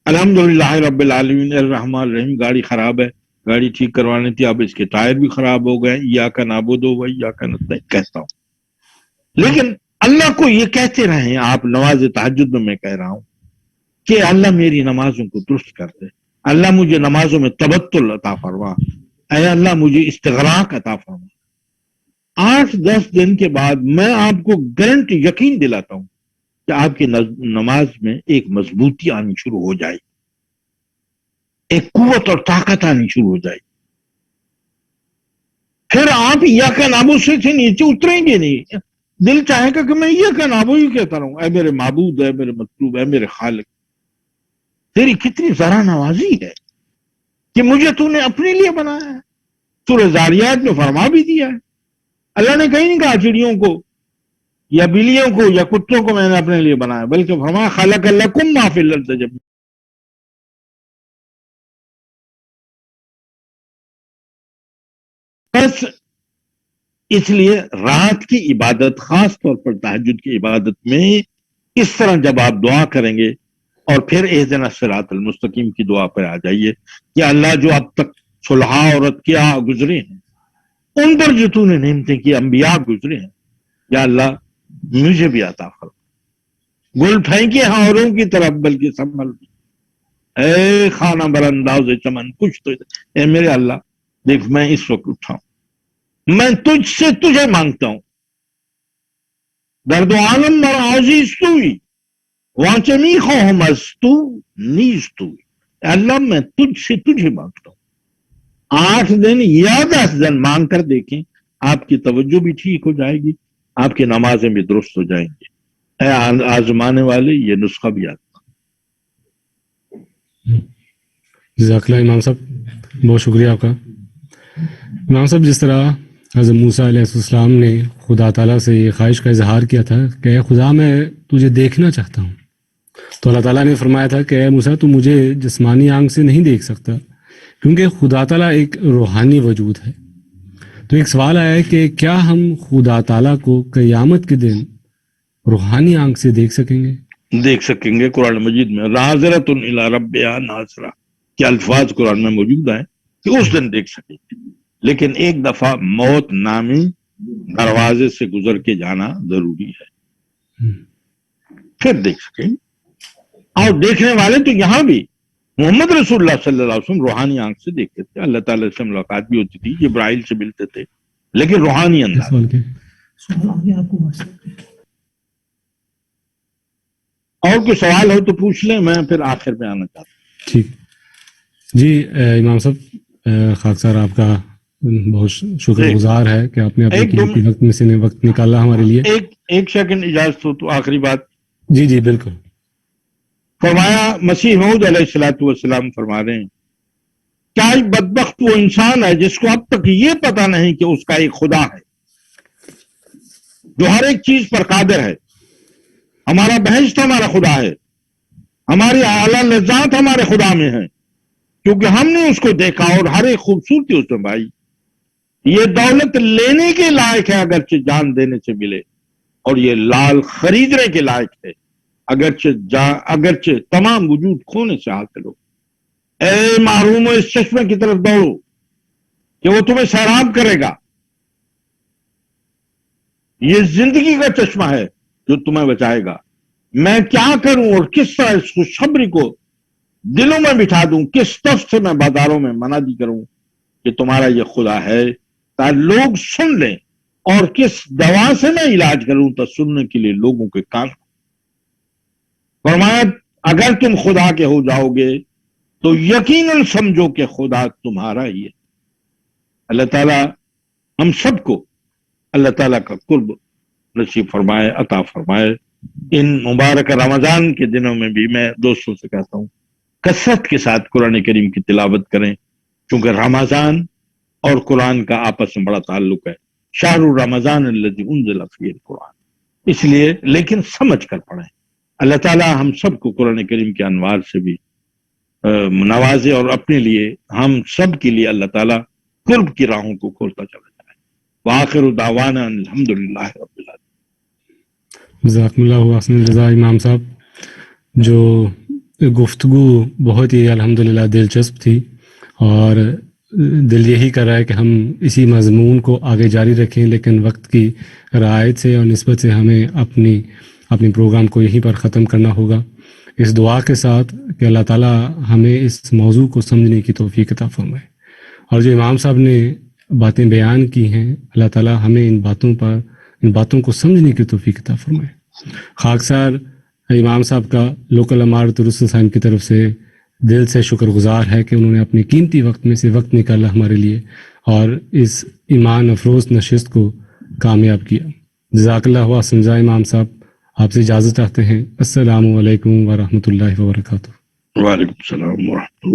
الحمدللہ رب العالمین الرحمن الرحیم، گاڑی خراب ہے، گاڑی ٹھیک کروانی تھی، اب اس کے ٹائر بھی خراب ہو گئے، ایاک نعبد و ایاک نستعین کہتا ہوں۔ لیکن اللہ کو یہ کہتے رہیں آپ نماز تہجد میں کہہ رہا ہوں کہ اللہ میری نمازوں کو درست کر دے، اللہ مجھے نمازوں میں تبتل عطا فرما، اے اللہ مجھے استغراق عطا فرما۔ 8-10 دن کے بعد میں آپ کو گارنٹی یقین دلاتا ہوں کہ آپ کی نماز میں ایک مضبوطی آنی شروع ہو جائے، ایک قوت اور طاقت آنی شروع ہو جائے، پھر آپ ایاک نعبد سے نیچے اتریں گے نہیں، دل چاہے گا کہ میں ایاک نعبد ہی کہتا رہوں، اے میرے معبود، اے میرے مطلوب، اے میرے خالق، تیری کتنی ذرا نوازی ہے کہ مجھے تو نے اپنے لیے بنایا ہے۔ سورہ زاریات میں فرما بھی دیا ہے، اللہ نے کہیں نہیں کہا چڑیوں کو یا بلیوں کو یا کتوں کو میں نے اپنے لیے بنایا، بلکہ فرمایا خلق لکم ما فی الارض جميعا۔ بس اس لیے رات کی عبادت، خاص طور پر تہجد کی عبادت میں اس طرح جب آپ دعا کریں گے اور پھر اہدنا الصراط المستقیم کی دعا پر آ جائیے کہ اللہ جو اب تک صلحاء اور اتقیاء گزرے ہیں، ان پر جو تو نے نعمتیں کی، انبیاء گزرے ہیں، یا اللہ مجھے بھی عطا فرما۔ گل پھینکے ہاں اوروں کی طرف بلکہ سنبھل بھی، اے خانہ برانداز چمن کچھ تو، اے میرے اللہ دیکھ میں اس وقت اٹھاؤں، میں تجھ سے تجھے مانگتا ہوں، درد و عالم بر عزیز توئی وانچہ می خواہم از تو نیز توئی، اے اللہ میں تجھ سے تجھے مانگتا ہوں۔ 8 دن یا 10 دن مانگ کر دیکھیں، آپ کی توجہ بھی ٹھیک ہو جائے گی، آپ کی نمازیں بھی درست ہو جائیں گی۔ اے آزمانے والے، یہ نسخہ بھی آتا۔ جزاک اللہ امام صاحب، بہت شکریہ آپ کا۔ امام صاحب، جس طرح حضرت موسیٰ علیہ السلام نے خدا تعالیٰ سے یہ خواہش کا اظہار کیا تھا کہ اے خدا میں تجھے دیکھنا چاہتا ہوں، تو اللہ تعالیٰ نے فرمایا تھا کہ اے موسیٰ تو مجھے جسمانی آنکھ سے نہیں دیکھ سکتا، کیونکہ خدا تعالیٰ ایک روحانی وجود ہے۔ تو ایک سوال آیا ہے کہ کیا ہم خدا تعالیٰ کو قیامت کے دن روحانی آنکھ سے دیکھ سکیں گے؟ دیکھ سکیں گے۔ قرآن مجید میں ناظرۃ الی ربہا ناظرہ کے الفاظ قرآن میں موجود ہیں کہ اس دن دیکھ سکیں گے، لیکن ایک دفعہ موت نامی دروازے سے گزر کے جانا ضروری ہے، پھر دیکھ سکیں گے۔ اور دیکھنے والے تو یہاں بھی محمد رسول اللہ صلی اللہ علیہ وسلم روحانی آنکھ سے دیکھتے تھے، اللہ تعالیٰ سے ملاقات بھی ہوتی تھی، جبرائیل سے ملتے تھے، لیکن روحانی انداز۔ اور کوئی سوال ہو تو پوچھ لیں، میں پھر آخر میں آنا چاہتا ہوں۔ ٹھیک جی، امام صاحب خاک سار آپ کا بہت شکر گزار ہے کہ آپ نے اپنے قیمتی وقت میں سے وقت نکالا ہمارے لیے۔ ایک سیکنڈ اجازت ہو تو آخری بات۔ جی جی بالکل۔ فرمایا مسیح موعود علیہ الصلوۃ والسلام فرما رہے ہیں، کیا ایک بدبخت وہ انسان ہے جس کو اب تک یہ پتا نہیں کہ اس کا ایک خدا ہے جو ہر ایک چیز پر قادر ہے۔ ہمارا بہشت ہمارا خدا ہے، ہماری اعلیٰ لذات ہمارے خدا میں ہے، کیونکہ ہم نے اس کو دیکھا اور ہر ایک خوبصورتی اس میں پائی۔ یہ دولت لینے کے لائق ہے اگرچہ جان دینے سے ملے، اور یہ لال خریدنے کے لائق ہے اگرچہ تمام وجود کھونے سے حاصل ہو۔ اے محرومو، اس چشمے کی طرف دوڑو کہ وہ تمہیں سیراب کرے گا۔ یہ زندگی کا چشمہ ہے جو تمہیں بچائے گا۔ میں کیا کروں اور کس طرح اس خوشخبری کو دلوں میں بٹھا دوں، کس طرف سے میں بازاروں میں منادی کروں کہ تمہارا یہ خدا ہے تاکہ لوگ سن لیں، اور کس دوا سے میں علاج کروں تو سننے کے لیے لوگوں کے کان۔ فرمایا اگر تم خدا کے ہو جاؤ گے تو یقیناً سمجھو کہ خدا تمہارا ہی ہے۔ اللہ تعالیٰ ہم سب کو اللہ تعالیٰ کا قرب نصیب فرمائے، عطا فرمائے۔ ان مبارک رمضان کے دنوں میں بھی میں دوستوں سے کہتا ہوں کثرت کے ساتھ قرآن کریم کی تلاوت کریں، چونکہ رمضان اور قرآن کا آپس میں بڑا تعلق ہے۔ شہر رمضان الذی انزل فیہ القرآن، اس لیے لیکن سمجھ کر پڑھیں۔ اللہ تعالیٰ ہم سب کو قرآن کریم کے انوار سے بھی نوازے، اور اپنے لیے ہم سب کے لیے اللہ تعالیٰ قرب کی راہوں کو کھولتا چلا جائے۔ وآخر دعوانا الحمدللہ رب العالمین۔ جزاکم اللہ احسن الجزاء امام صاحب، جو گفتگو بہت ہی الحمدللہ دلچسپ تھی، اور دل یہی کر رہا ہے کہ ہم اسی مضمون کو آگے جاری رکھیں، لیکن وقت کی رعایت سے اور نسبت سے ہمیں اپنی پروگرام کو یہیں پر ختم کرنا ہوگا، اس دعا کے ساتھ کہ اللہ تعالیٰ ہمیں اس موضوع کو سمجھنے کی توفیق عطا فرمائے، اور جو امام صاحب نے باتیں بیان کی ہیں اللہ تعالیٰ ہمیں ان باتوں کو سمجھنے کی توفیق عطا فرمائے۔ خاکسار امام صاحب کا لوکل امارت رسل صاحب کی طرف سے دل سے شکر گزار ہے کہ انہوں نے اپنے قیمتی وقت میں سے وقت نکالا ہمارے لیے اور اس ایمان افروز نشست کو کامیاب کیا۔ جزاک اللہ احسن الجزاء امام صاحب، آپ سے اجازت چاہتے ہیں۔ السلام علیکم ورحمۃ اللہ وبرکاتہ۔ وعلیکم السلام ورحمۃ اللہ۔